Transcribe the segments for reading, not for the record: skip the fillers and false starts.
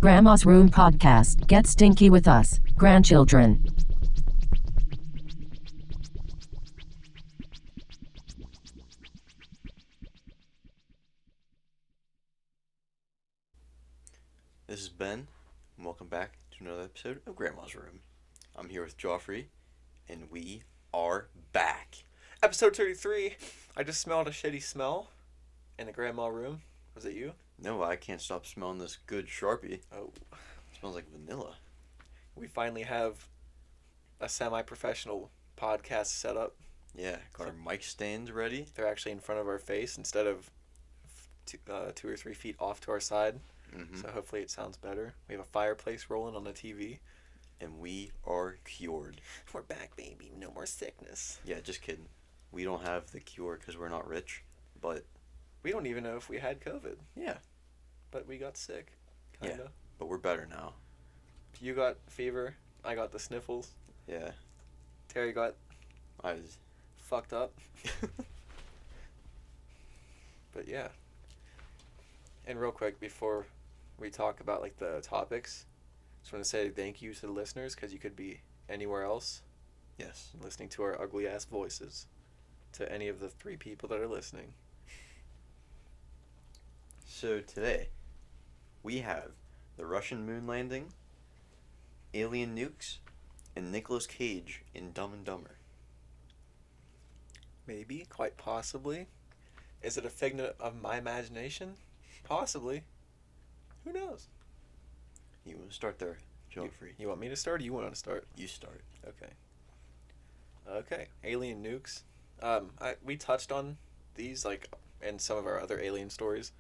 Grandma's Room Podcast. Get stinky with us, grandchildren. This is Ben, and welcome back to another episode of Grandma's Room. I'm here with Joffrey, and we are back. Episode 33. I just smelled a shitty smell in the grandma room. Was it you? No, I can't stop smelling this good Sharpie. Oh. It smells like vanilla. We finally have a semi-professional podcast set up. Yeah, got our mic stands ready. They're actually in front of our face instead of 2 or 3 feet off to our side. Mm-hmm. So hopefully it sounds better. We have a fireplace rolling on the TV. And we are cured. We're back, baby. No more sickness. Yeah, just kidding. We don't have the cure because we're not rich, but... We don't even know if we had COVID. Yeah. But we got sick. Kinda. Yeah, but we're better now. You got fever. I got the sniffles. Yeah. Terry got I was... fucked up. But yeah. And real quick, before we talk about like the topics, just want to say thank you to the listeners, because you could be anywhere else Yes. listening to our ugly ass voices, to any of the 3 people that are listening. So today, we have the Russian moon landing, alien nukes, and Nicolas Cage in Dumb and Dumber. Maybe, quite possibly. Is it a figment of my imagination? Possibly. Who knows? You want to start there, Joffrey? You want me to start, or you want to start? You start. Okay, alien nukes. We touched on these like in some of our other alien stories.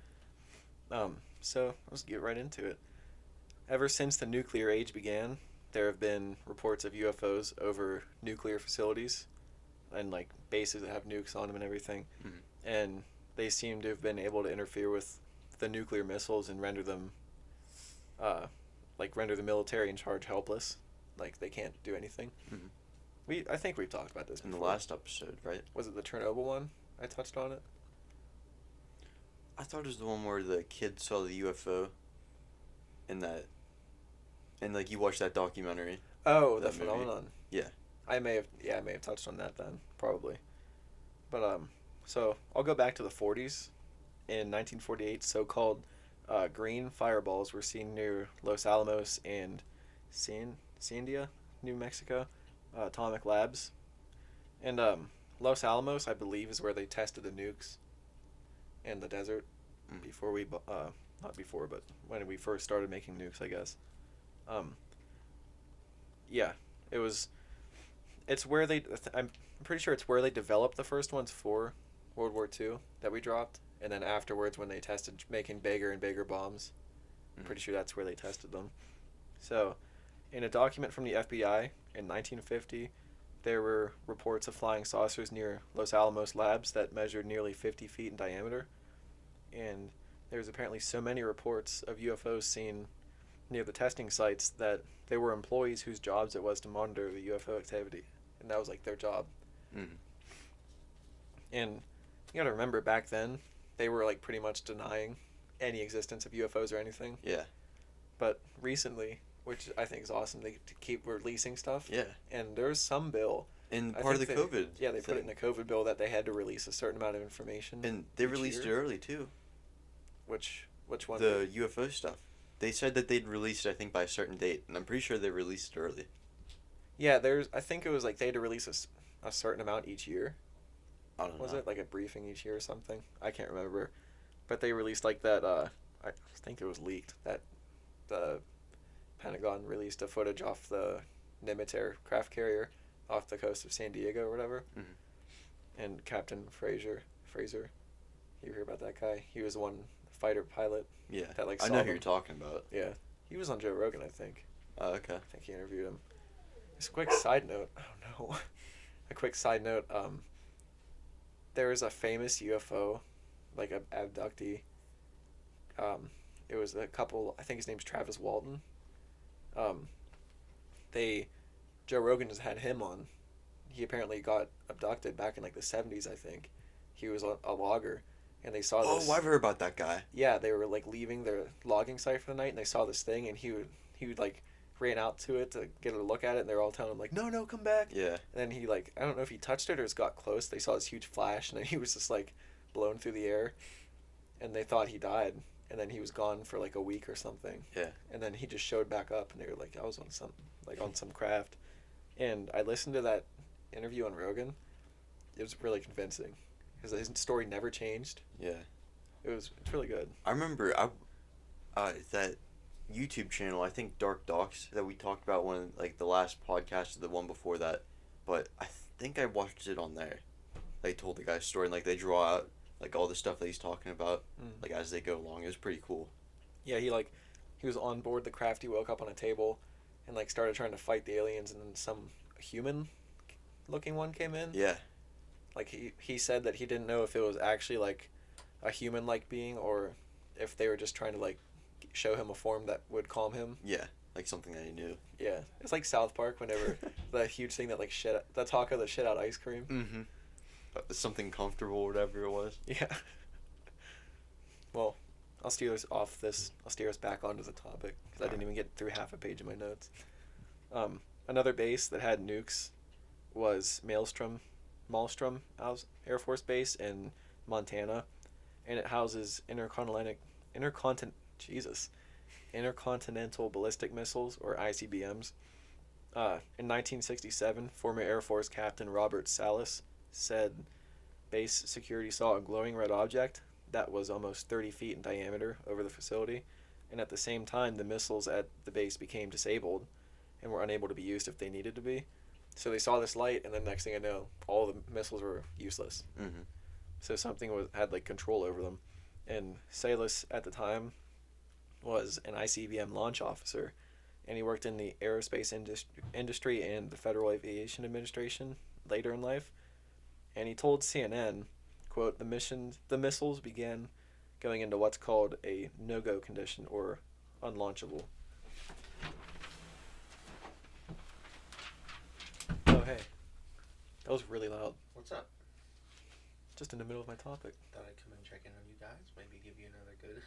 So let's get right into it. Ever since the nuclear age began, there have been reports of UFOs over nuclear facilities and like bases that have nukes on them and everything. Mm-hmm. And they seem to have been able to interfere with the nuclear missiles and render them render the military in charge helpless. Like they can't do anything. Mm-hmm. I think we've talked about this In before. the last episode, right? Was it the Chernobyl one? I touched on it. I thought it was the one where the kid saw the UFO and like you watched that documentary. Oh, That the movie. phenomenon. Yeah. I may have touched on that then, probably. But so I'll go back to the 40s. In 1948, so-called green fireballs were seen near Los Alamos and Sandia, New Mexico, atomic labs. And Los Alamos, I believe, is where they tested the nukes in the desert before we, not before, but when we first started making nukes, I guess. Yeah, it's where I'm pretty sure it's where they developed the first ones for World War II that we dropped. And then afterwards, when they tested making bigger and bigger bombs, I'm pretty sure that's where they tested them. So, in a document from the FBI in 1950, there were reports of flying saucers near Los Alamos labs that measured nearly 50 feet in diameter. And there's apparently so many reports of UFOs seen near the testing sites that there were employees whose jobs it was to monitor the UFO activity. And that was like their job. Mm-hmm. And you gotta remember, back then, they were like pretty much denying any existence of UFOs or anything. Yeah. But recently, which I think is awesome, they keep releasing stuff. Yeah. And there's some bill. And I part of the think COVID. Yeah, they thing. put it in the COVID bill that they had to release a certain amount of information. And they each released year. it early too. Which one? The UFO stuff. They said that they'd release it, I think, by a certain date, and I'm pretty sure they released it early. Yeah, I think it was like they had to release a certain amount each year. I don't know. Was it like a briefing each year or something? I can't remember. But they released like that, I think it was leaked, that the Pentagon released a footage off the Nimitz craft carrier off the coast of San Diego or whatever. Mm-hmm. And Captain Fraser, you hear about that guy? He was one fighter pilot. Yeah. That, like, I saw know who them. you're talking about. Yeah. He was on Joe Rogan, I think. Oh, okay. I think he interviewed him. Just a quick side note. Oh, no. A quick side note. There was a famous UFO, like a abductee. It was a couple, I think his name's Travis Walton. Joe Rogan just had him on. He apparently got abducted back in like the 70s, I think. He was a logger, and they saw this. Oh, I've heard about that guy. Yeah, they were like leaving their logging site for the night, and they saw this thing, and he would like ran out to it to get a look at it, and they're all telling him like, no, come back. Yeah. And then he like, I don't know if he touched it or just got close. They saw this huge flash, and then he was just like blown through the air, and they thought he died, and then he was gone for like a week or something. Yeah. And then he just showed back up, and they were like, I was on some craft, and I listened to that interview on Rogan. It was really convincing because his story never changed. Yeah. It's really good. I remember that YouTube channel, I think Dark Docs, that we talked about when like the last podcast or the one before that, but I think I watched it on there. They told the guy's story and like they draw out like all the stuff that he's talking about like as they go along. It was pretty cool. Yeah, he was on board the craft. He woke up on a table and like started trying to fight the aliens, and then some human looking one came in. Yeah. Like he said that he didn't know if it was actually like a human like being or if they were just trying to like show him a form that would calm him. Yeah, like something that he knew. Yeah, it's like South Park whenever the huge thing that like the taco that shit out ice cream. Mm-hmm. Something comfortable or whatever it was. Yeah. Well, I'll steer us back onto the topic because I didn't even get through half a page of my notes. Another base that had nukes was Malmstrom Air Force Base in Montana, and it houses intercontinental ballistic missiles, or ICBMs. In 1967, former Air Force Captain Robert Salas said base security saw a glowing red object that was almost 30 feet in diameter over the facility, and at the same time the missiles at the base became disabled and were unable to be used if they needed to be. So they saw this light, and then next thing I know, all the missiles were useless. Mm-hmm. So something had like control over them. And Salas at the time was an ICBM launch officer, and he worked in the aerospace industry and the Federal Aviation Administration later in life. And he told CNN, quote, the missiles began going into what's called a no-go condition, or unlaunchable. Oh, hey. That was really loud. What's up? Just in the middle of my topic. Thought I'd come and check in on you guys. Maybe give you another good.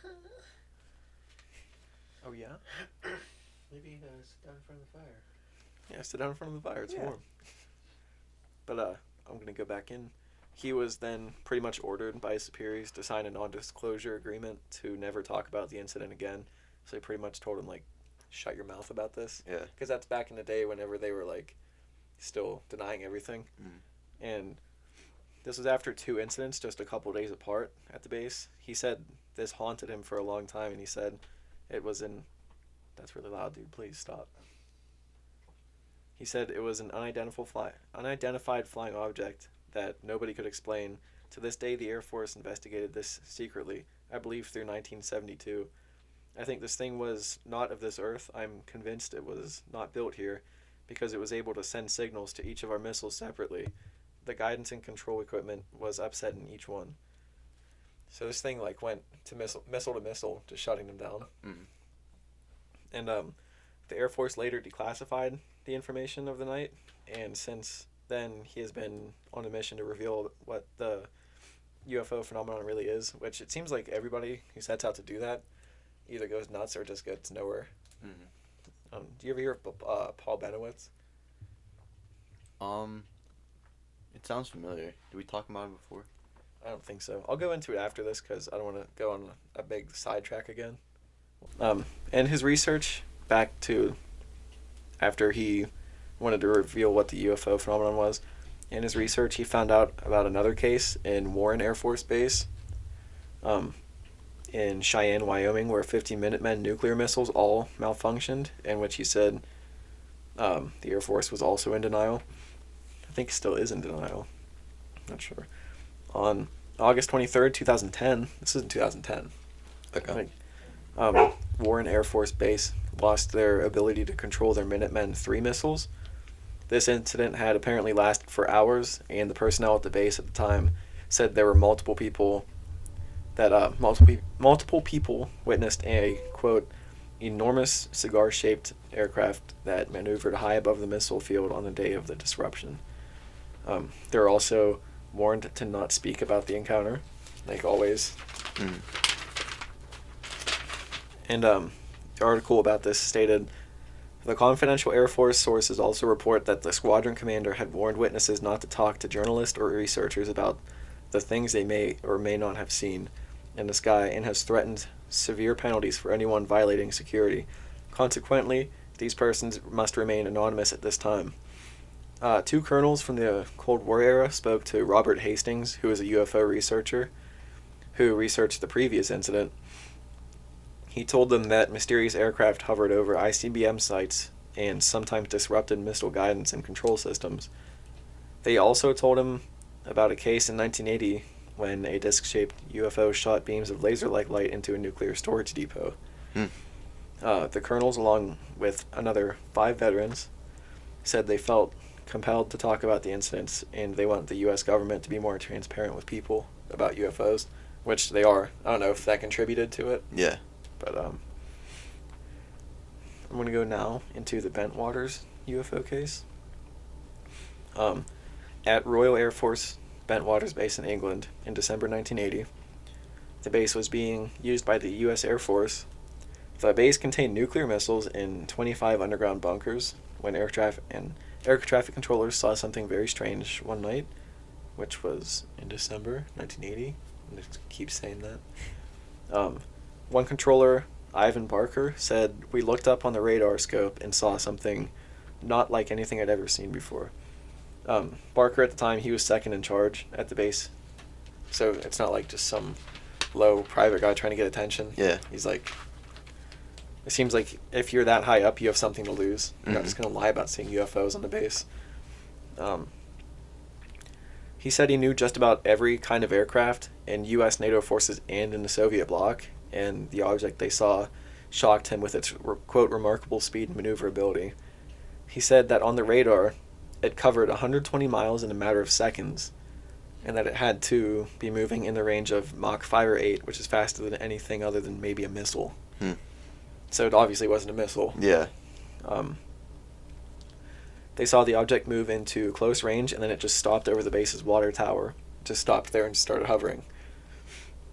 Oh, yeah? Maybe sit down in front of the fire. Yeah, sit down in front of the fire. It's Yeah. warm. But I'm going to go back in. He was then pretty much ordered by his superiors to sign a non-disclosure agreement to never talk about the incident again. So they pretty much told him, like, shut your mouth about this. Yeah. Because that's back in the day whenever they were, like, still denying everything. And this was after 2 incidents just a couple days apart at the base. He said this haunted him for a long time, and he said it was in... That's really loud, dude. Please stop. He said it was an unidentified flying object that nobody could explain. To this day, the Air Force investigated this secretly, I believe through 1972. I think this thing was not of this earth. I'm convinced it was not built here because it was able to send signals to each of our missiles separately. The guidance and control equipment was upset in each one. So this thing like went to missile to missile, just shutting them down. And the Air Force later declassified the information of the night, and since then he has been on a mission to reveal what the UFO phenomenon really is, which it seems like everybody who sets out to do that either goes nuts or just gets nowhere. Do you ever hear of Paul Benowitz? It sounds familiar. Did we talk about it before? I don't think so. I'll go into it after this because I don't want to go on a big sidetrack again. And his research back to after he wanted to reveal what the UFO phenomenon was, in his research he found out about another case in Warren Air Force Base in Cheyenne, Wyoming, where 50 Minutemen nuclear missiles all malfunctioned, in which he said the Air Force was also in denial. I think he still is in denial. Not sure. On August 23rd, 2010, this is in 2010. Okay. Warren Air Force Base lost their ability to control their Minutemen III missiles. This incident had apparently lasted for hours, and the personnel at the base at the time said there were multiple people witnessed a, quote, enormous cigar-shaped aircraft that maneuvered high above the missile field on the day of the disruption. They were also warned to not speak about the encounter. like always. Mm. And the article about this stated, the confidential Air Force sources also report that the squadron commander had warned witnesses not to talk to journalists or researchers about the things they may or may not have seen in the sky, and has threatened severe penalties for anyone violating security. Consequently, these persons must remain anonymous at this time. 2 colonels from the Cold War era spoke to Robert Hastings, who is a UFO researcher, who researched the previous incident. He told them that mysterious aircraft hovered over ICBM sites and sometimes disrupted missile guidance and control systems. They also told him about a case in 1980 when a disc-shaped UFO shot beams of laser-like light into a nuclear storage depot. The colonels, along with another 5 veterans, said they felt compelled to talk about the incidents, and they want the U.S. government to be more transparent with people about UFOs, which they are. I don't know if that contributed to it. Yeah. But I'm going to go now into the Bentwaters UFO case. At Royal Air Force Bentwaters Base in England in December 1980, the base was being used by the U.S. Air Force. The base contained nuclear missiles in 25 underground bunkers when air traffic controllers saw something very strange one night, which was in December 1980. I just keep saying that. One controller, Ivan Barker, said, "We looked up on the radar scope and saw something not like anything I'd ever seen before." Barker, at the time, he was second in charge at the base. So it's not like just some low private guy trying to get attention. Yeah. He's like, it seems like if you're that high up, you have something to lose. You're not just going to lie about seeing UFOs on the base. He said he knew just about every kind of aircraft in U.S. NATO forces and in the Soviet bloc, and the object they saw shocked him with its, quote, remarkable speed and maneuverability. He said that on the radar, it covered 120 miles in a matter of seconds, and that it had to be moving in the range of Mach 5 or 8, which is faster than anything other than maybe a missile. So it obviously wasn't a missile. Yeah. They saw the object move into close range, and then it just stopped over the base's water tower. Just stopped there and started hovering.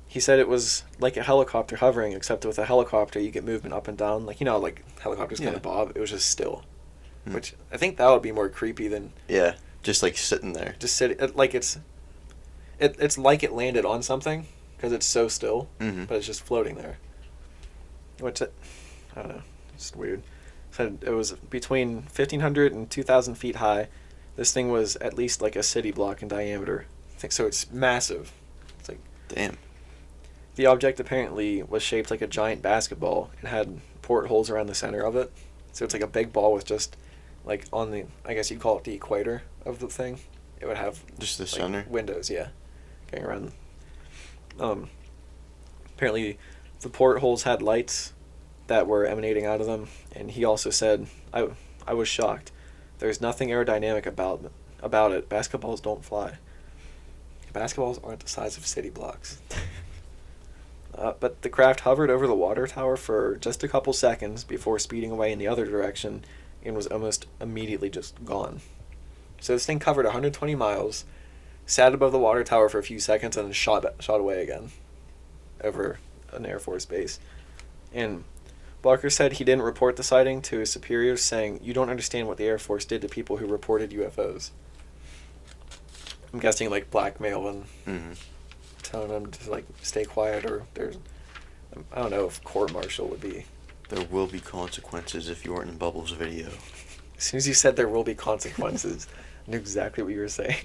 He said it was like a helicopter hovering, except with a helicopter you get movement up and down. Like, you know, like helicopters kind of bob. It was just still. Which I think that would be more creepy than... Yeah, just like sitting there. Just sitting... Like it's like it landed on something, because it's so still, but it's just floating there. Which, I don't know, it's weird. Said it was between 1,500 and 2,000 feet high. This thing was at least like a city block in diameter. I think so. It's massive. It's like... Damn. The object apparently was shaped like a giant basketball and had portholes around the center of it. So it's like a big ball with just, like, on the, I guess you'd call it the equator of the thing. It would have just the like, center windows, yeah, going around. Apparently, the portholes had lights that were emanating out of them, and he also said, "I was shocked. There's nothing aerodynamic about it. Basketballs don't fly. Basketballs aren't the size of city blocks." But the craft hovered over the water tower for just a couple seconds before speeding away in the other direction and was almost immediately just gone. So this thing covered 120 miles, sat above the water tower for a few seconds, and then shot away again over an Air Force base. And Barker said he didn't report the sighting to his superiors, saying, "You don't understand what the Air Force did to people who reported UFOs." I'm guessing like blackmail and telling them to like stay quiet, or there's, I don't know if court-martial would be. There will be consequences if you weren't in Bubbles' video. As soon as you said there will be consequences, I knew exactly what you were saying.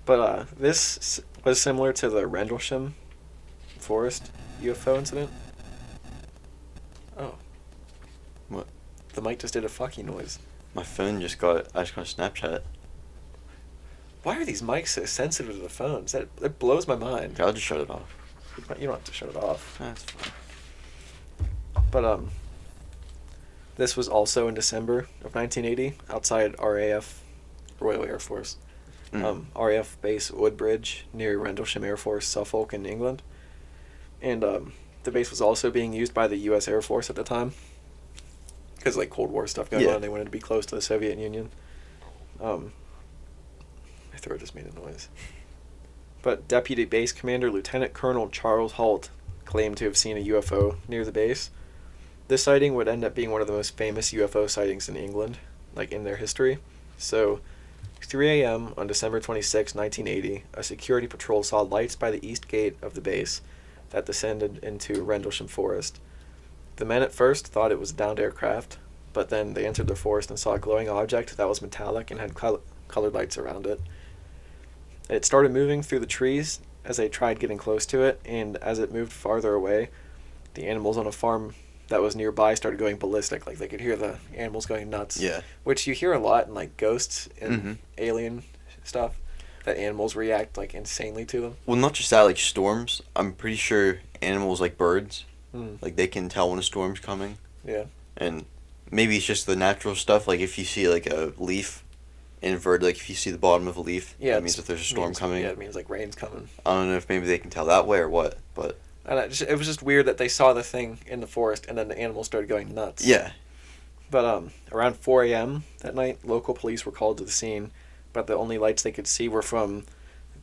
But this was similar to the Rendlesham Forest UFO incident. Oh. What? The mic just did a fucking noise. My phone I just got a Snapchat. Why are these mics so sensitive to the phones? That blows my mind. Okay, I'll just shut it off. You don't have to shut it off. That's fine. But this was also in December of 1980 outside RAF, Royal Air Force, RAF base Woodbridge near Rendlesham Air Force, Suffolk in England, and the base was also being used by the U.S. Air Force at the time because like Cold War stuff going on. They wanted to be close to the Soviet Union. My throat just made a noise. but Deputy Base Commander Lieutenant Colonel Charles Holt claimed to have seen a UFO near the base. This sighting would end up being one of the most famous UFO sightings in England, like in their history. So, 3 a.m. on December 26, 1980, a security patrol saw lights by the east gate of the base that descended into Rendlesham Forest. The men at first thought it was a downed aircraft, but then they entered the forest and saw a glowing object that was metallic and had colored lights around it. It started moving through the trees as they tried getting close to it, and as it moved farther away, the animals on a farm that was nearby started going ballistic. Like, they could hear the animals going nuts. Yeah. Which you hear a lot in, like, ghosts and alien stuff, that animals react, like, insanely to them. Well, not just that, like storms. I'm pretty sure animals like birds, like, they can tell when a storm's coming. Yeah. And maybe it's just the natural stuff. Like, if you see, like, a leaf inverted, like, if you see the bottom of a leaf, that means that there's a storm coming. Yeah, it means, like, rain's coming. I don't know if maybe they can tell that way or what, but... And it was just weird that they saw the thing in the forest and then the animals started going nuts. Yeah. But around 4 a.m. that night, local police were called to the scene, but the only lights they could see were from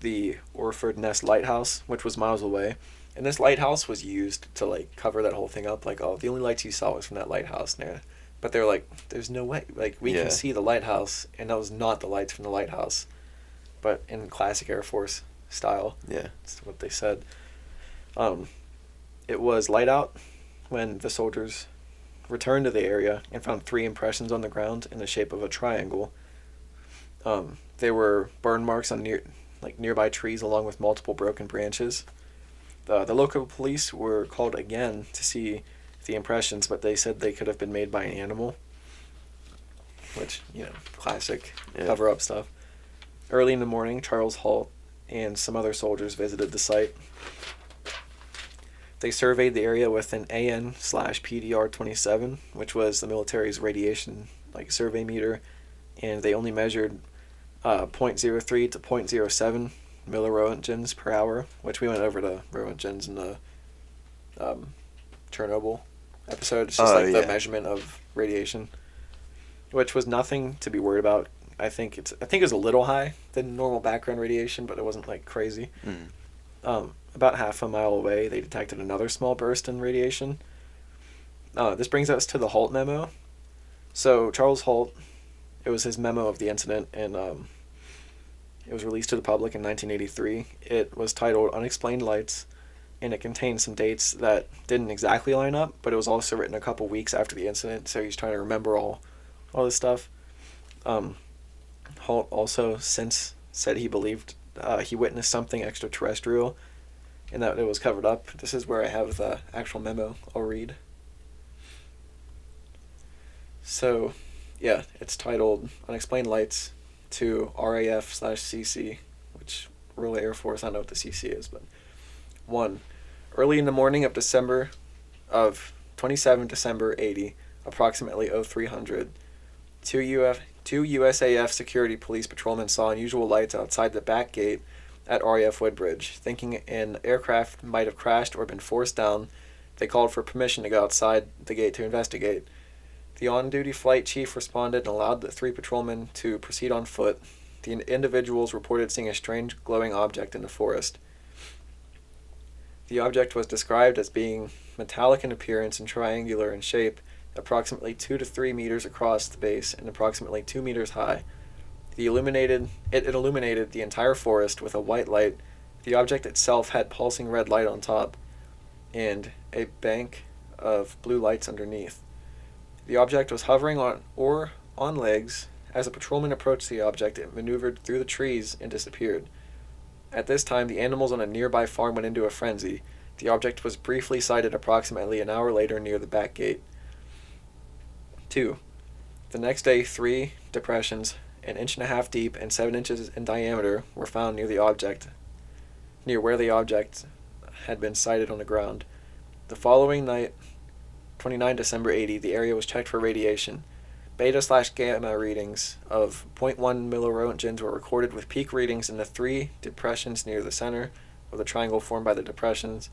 the Orford Ness Lighthouse, which was miles away. And this lighthouse was used to, like, cover that whole thing up. Like, oh, the only lights you saw was from that lighthouse there. But they were like, there's no way. Like, we can see the lighthouse, and that was not the lights from the lighthouse. But in classic Air Force style. Yeah. That's what they said. It was light out when the soldiers returned to the area and found 3 impressions on the ground in the shape of a triangle. They were burn marks on nearby trees along with multiple broken branches. The local police were called again to see the impressions, but they said they could have been made by an animal, which, classic cover-up stuff. Early in the morning, Charles Holt and some other soldiers visited the site. They surveyed the area with an AN/PDR-27, which was the military's radiation survey meter, and they only measured 0.03 to 0.07 milliroentgens per hour, which we went over to roentgens in the Chernobyl episode. It's just the measurement of radiation, which was nothing to be worried about. I think it was a little high than normal background radiation, but it wasn't like crazy. About half a mile away, they detected another small burst in radiation. This brings us to the Holt memo. So Charles Holt, it was his memo of the incident, and it was released to the public in 1983. It was titled Unexplained Lights, and it contained some dates that didn't exactly line up, but it was also written a couple weeks after the incident, so he's trying to remember all this stuff. Holt also since said he believed he witnessed something extraterrestrial and that it was covered up. This is where I have the actual memo I'll read. So, yeah, it's titled Unexplained Lights to RAF/CC, which Royal Air Force, I don't know what the CC is, but 1. Early in the morning of 27 December 80, approximately 0300, two USAF security police patrolmen saw unusual lights outside the back gate at RAF Woodbridge. Thinking an aircraft might have crashed or been forced down, they called for permission to go outside the gate to investigate. The on-duty flight chief responded and allowed the 3 patrolmen to proceed on foot. The individuals reported seeing a strange glowing object in the forest. The object was described as being metallic in appearance and triangular in shape, approximately 2 to 3 meters across the base and approximately 2 meters high. It illuminated the entire forest with a white light. The object itself had pulsing red light on top and a bank of blue lights underneath. The object was hovering on legs. As a patrolman approached the object, it maneuvered through the trees and disappeared. At this time, the animals on a nearby farm went into a frenzy. The object was briefly sighted approximately an hour later near the back gate. 2. The next day, 3 depressions, 1.5 inches deep and 7 inches in diameter, were found near where the object had been sighted on the ground. The following night, 29 December 80, the area was checked for radiation. Beta/gamma readings of 0.1 milliroentgens were recorded with peak readings in the 3 depressions near the center of the triangle formed by the depressions.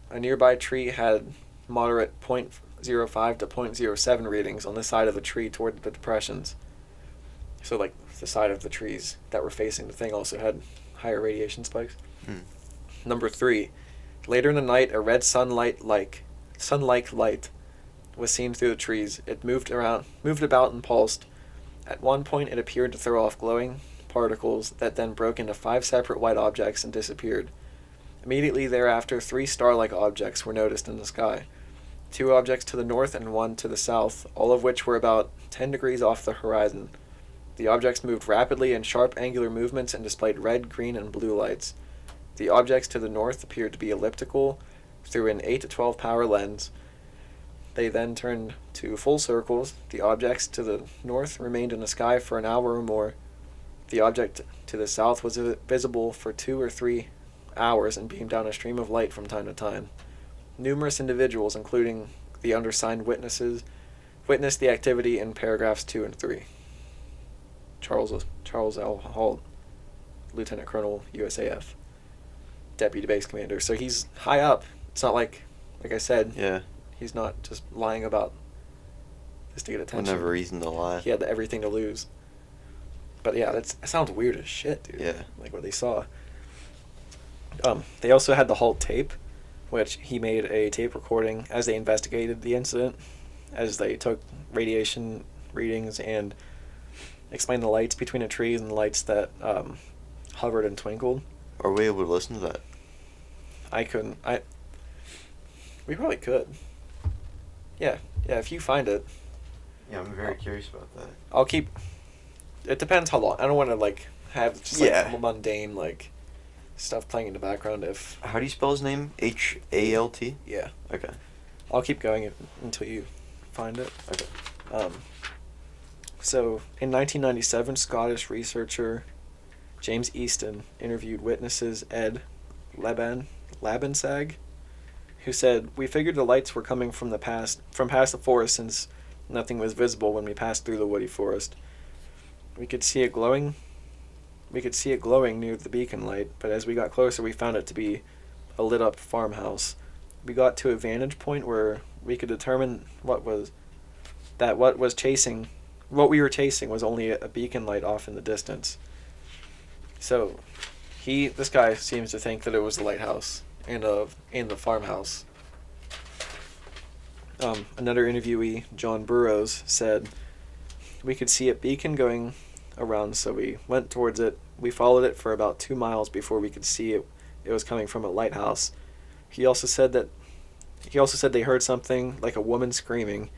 A nearby tree had moderate 0.05 to 0.07 readings on the side of the tree toward the depressions. So, the side of the trees that were facing the thing also had higher radiation spikes. Hmm. Number 3, later in the night, a red sunlight-like light was seen through the trees. It moved about and pulsed. At one point, it appeared to throw off glowing particles that then broke into 5 separate white objects and disappeared. Immediately thereafter, 3 star-like objects were noticed in the sky. 2 objects to the north and 1 to the south, all of which were about 10 degrees off the horizon. The objects moved rapidly in sharp angular movements and displayed red, green, and blue lights. The objects to the north appeared to be elliptical through an 8 to 12 power lens. They then turned to full circles. The objects to the north remained in the sky for an hour or more. The object to the south was visible for 2 or 3 hours and beamed down a stream of light from time to time. Numerous individuals, including the undersigned witnesses, witnessed the activity in paragraphs 2 and 3. Charles L. Halt, Lieutenant Colonel, USAF, Deputy Base Commander. So he's high up. It's not like I said, Yeah. he's not just lying about this to get attention. Never reason to lie. He had everything to lose. But yeah, that sounds weird as shit, dude. Yeah. Like what they saw. They also had the Halt tape, which he made a tape recording as they investigated the incident, as they took radiation readings and explained the lights between the trees and the lights that hovered and twinkled. Are we able to listen to that? I couldn't. We probably could. Yeah, if you find it. Yeah, I'm very curious about that. I'll keep. It depends how long. I don't want to have just mundane stuff playing in the background. If How do you spell his name? Halt? yeah, Okay. I'll keep going until you find it. Okay. So in 1997, Scottish researcher James Easton interviewed witnesses Ed Labensag, who said, "We figured the lights were coming from past the forest since nothing was visible when we passed through the woody forest. We could see it glowing near the beacon light, but as we got closer we found it to be a lit up farmhouse. We got to a vantage point where we could determine what we were chasing was only a beacon light off in the distance." So this guy seems to think that it was the lighthouse and the farmhouse. Another interviewee, John Burroughs, said, "We could see a beacon going around, so we went towards it. We followed it for about 2 miles before we could see it was coming from a lighthouse." He also said they heard something like a woman screaming,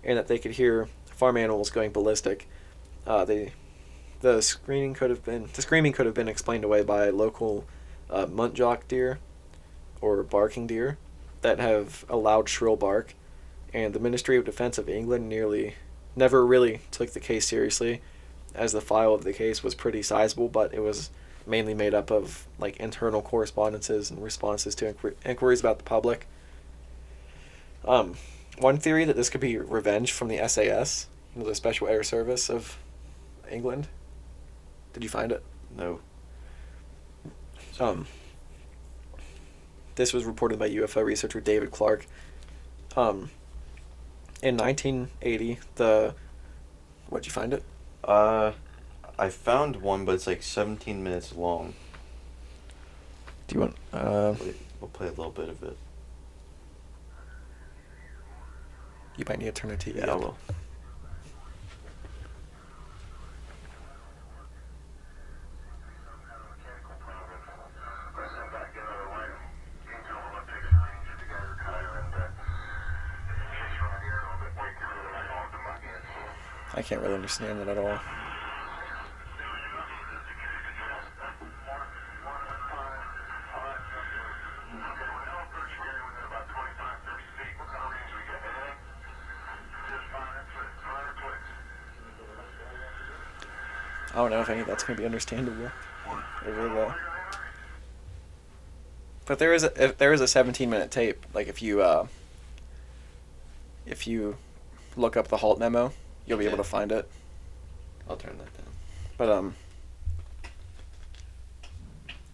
and that they could hear farm animals going ballistic. The screaming could have been explained away by local muntjac deer, or barking deer, that have a loud shrill bark, and the Ministry of Defense of England never really took the case seriously, as the file of the case was pretty sizable, but it was mainly made up of internal correspondences and responses to inquiries about the public. One theory that this could be revenge from the SAS, the Special Air Service of England. Did you find it? No. This was reported by UFO researcher David Clark. In 1980, what'd you find it? I found one, but it's 17 minutes long. Do you want? We'll play a little bit of it. You might need to turn the TV Yeah, I up. will. I can't really understand it at all. I don't know if any of that's going to be understandable over the... But there is a 17-minute tape. If you look up the Halt memo, you'll be able to find it. I'll turn that down. But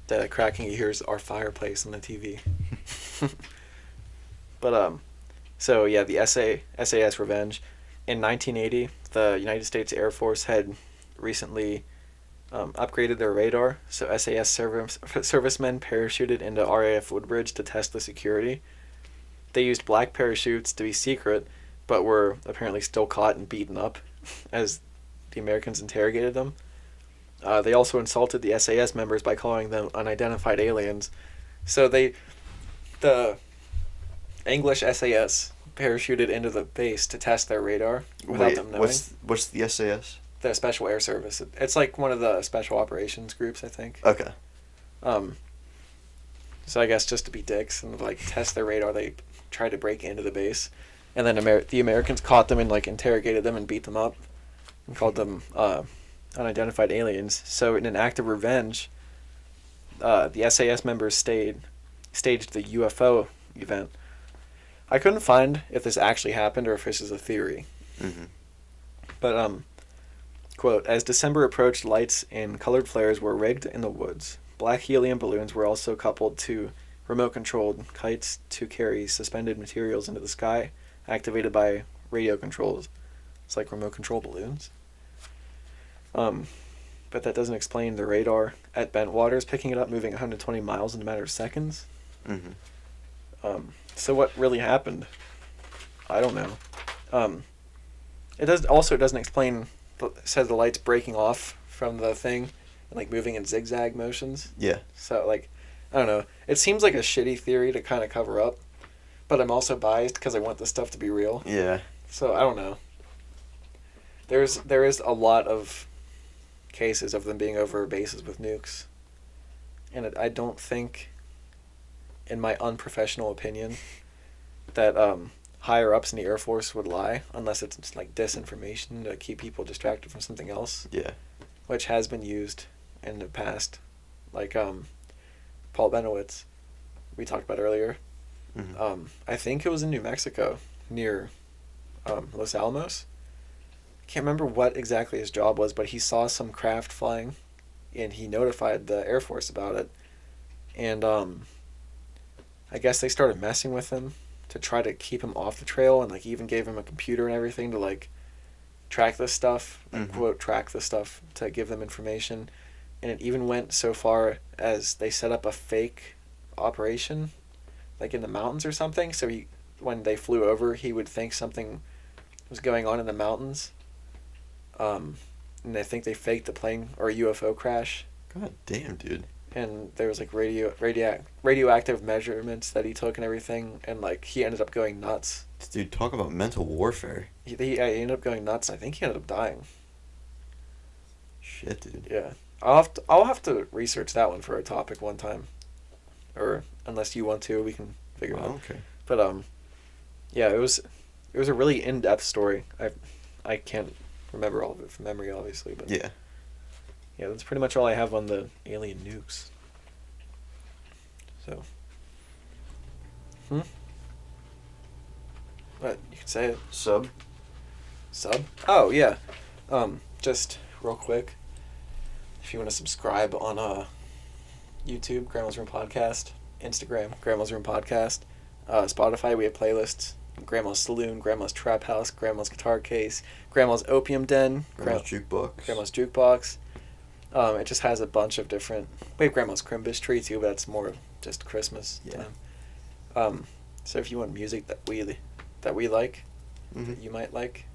the cracking you hear is our fireplace on the TV. But so yeah, the SAS Revenge. In 1980, the United States Air Force had recently upgraded their radar, so SAS servicemen parachuted into RAF Woodbridge to test the security. They used black parachutes to be secret, but were apparently still caught and beaten up as the Americans interrogated them. They also insulted the SAS members by calling them unidentified aliens. So the English SAS parachuted into the base to test their radar without them knowing. What's the SAS? The Special Air Service. It's like one of the special operations groups, I think. Okay. So I guess just to be dicks and like test their radar, they tried to break into the base, and then the Americans caught them and like interrogated them and beat them up, and called them unidentified aliens. So in an act of revenge, the SAS members staged the UFO event. I couldn't find if this actually happened or if this is a theory. Mm-hmm. But quote, as December approached, lights and colored flares were rigged in the woods. Black helium balloons were also coupled to remote-controlled kites to carry suspended materials into the sky, activated by radio controls. It's like remote-control balloons. But that doesn't explain the radar at Bentwaters picking it up, moving 120 miles in a matter of seconds. Mm-hmm. So what really happened? I don't know. It doesn't explain. Says the lights breaking off from the thing and like moving in zigzag motions. Yeah. So like, I don't know. It seems like a shitty theory to kind of cover up, but I'm also biased because I want this stuff to be real. Yeah. So I don't know. There is a lot of cases of them being over bases with nukes, and I don't think, in my unprofessional opinion, that higher ups in the Air Force would lie unless it's just like disinformation to keep people distracted from something else. Yeah. Which has been used in the past, like Paul Benowitz, we talked about earlier. Mm-hmm. I think it was in New Mexico near Los Alamos. I can't remember what exactly his job was, but he saw some craft flying, and he notified the Air Force about it. And I guess they started messing with him to try to keep him off the trail, and like even gave him a computer and everything to like track this stuff, Mm-hmm. quote, track the stuff to give them information. And it even went so far as they set up a fake operation, like in the mountains or something. So when they flew over, he would think something was going on in the mountains. And I think they faked the plane or a UFO crash. God damn, dude. And there was like radioactive measurements that he took and everything, and like he ended up going nuts. Dude, talk about mental warfare. He ended up going nuts. I think he ended up dying. Shit, dude. Yeah, I'll have to research that one for a topic one time, or unless you want to, we can figure it out. Okay. But yeah, it was a really in-depth story. I can't remember all of it from memory, obviously, but Yeah. yeah, that's pretty much all I have on the alien nukes. So, What you could say it. Sub. Oh yeah, just real quick, if you want to subscribe on YouTube, Grandma's Room Podcast, Instagram, Grandma's Room Podcast, Spotify, we have playlists. Grandma's Saloon, Grandma's Trap House, Grandma's Guitar Case, Grandma's Opium Den, Grandma's Jukebox. Grandma's Jukebox. It just has a bunch of different. We have Grandma's Crimbus Tree too, but that's more just Christmas time. So if you want music that we like, Mm-hmm. that you might like,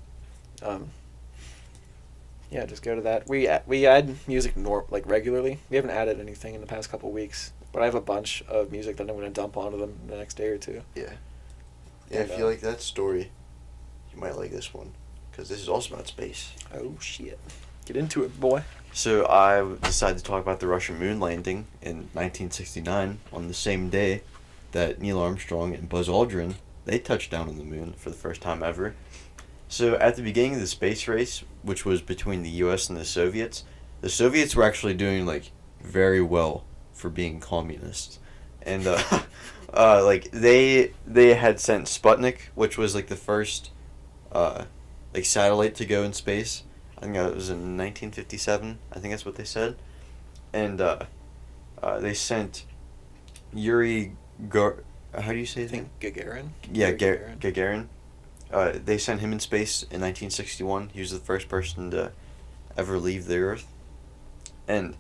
yeah, just go to that. We add music like regularly. We haven't added anything in the past couple weeks, but I have a bunch of music that I'm going to dump onto them the next day or two. Yeah. Yeah, if you like that story, you might like this one, because this is also about space. Oh shit! Get into it, boy. So I decided to talk about the Russian moon landing in 1969 on the same day that Neil Armstrong and Buzz Aldrin, they touched down on the moon for the first time ever. So at the beginning of the space race, which was between the US and the Soviets were actually doing like very well for being communists. And like they had sent Sputnik, which was like the first like satellite to go in space. I think that was in 1957. I think that's what they said. And they sent Yuri how do you say his name? Gagarin. Yeah, Yuri Gagarin. They sent him in space in 1961. He was the first person to ever leave the Earth. And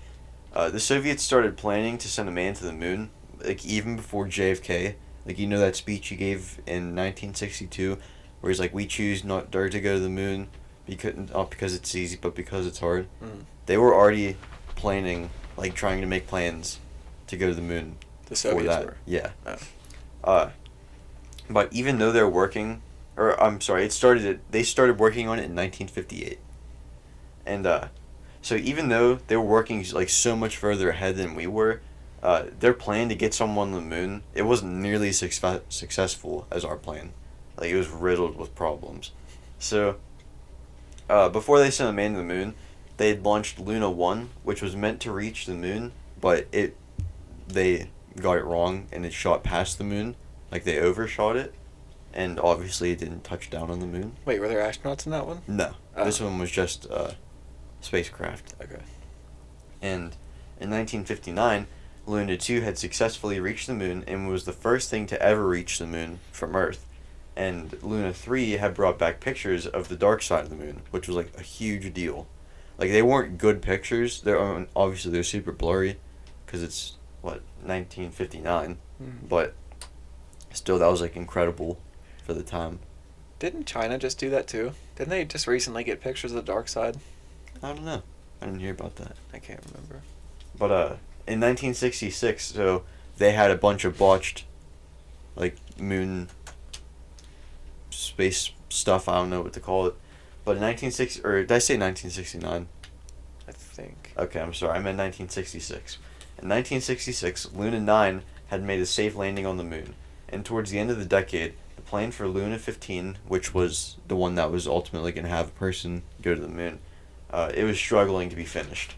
the Soviets started planning to send a man to the moon, like even before JFK. Like, you know that speech he gave in 1962, where he's like, "We choose not to go to the moon, because not because it's easy, but because it's hard." Mm. They were already planning, like trying to make plans to go to the moon. The Soviets that. were. Yeah. Oh. But even though they're working, or I'm sorry, they started working on it in 1958, and so even though they were working like so much further ahead than we were, their plan to get someone on the moon, it wasn't nearly successful as our plan. Like, it was riddled with problems. So before they sent a man to the moon, they had launched Luna 1, which was meant to reach the moon, but they got it wrong and it shot past the moon. Like, they overshot it, and obviously it didn't touch down on the moon. Wait, were there astronauts in that one? No. Oh. This one was just spacecraft. Okay. And in 1959, Luna 2 had successfully reached the moon and was the first thing to ever reach the moon from Earth. And Luna 3 had brought back pictures of the dark side of the moon, which was like a huge deal. Like, they weren't good pictures. Obviously they're super blurry because it's 1959, but still, that was like incredible for the time. Didn't China just do that too? Didn't they just recently get pictures of the dark side? I don't know. I didn't hear about that. I can't remember. But in 1966, so they had a bunch of botched, like, moon space stuff. I don't know what to call it. But in 1960, or did I say 1969? I think. Okay, I'm sorry. I meant 1966. In 1966, Luna 9 had made a safe landing on the moon. And towards the end of the decade, the plan for Luna 15, which was the one that was ultimately going to have a person go to the moon, it was struggling to be finished.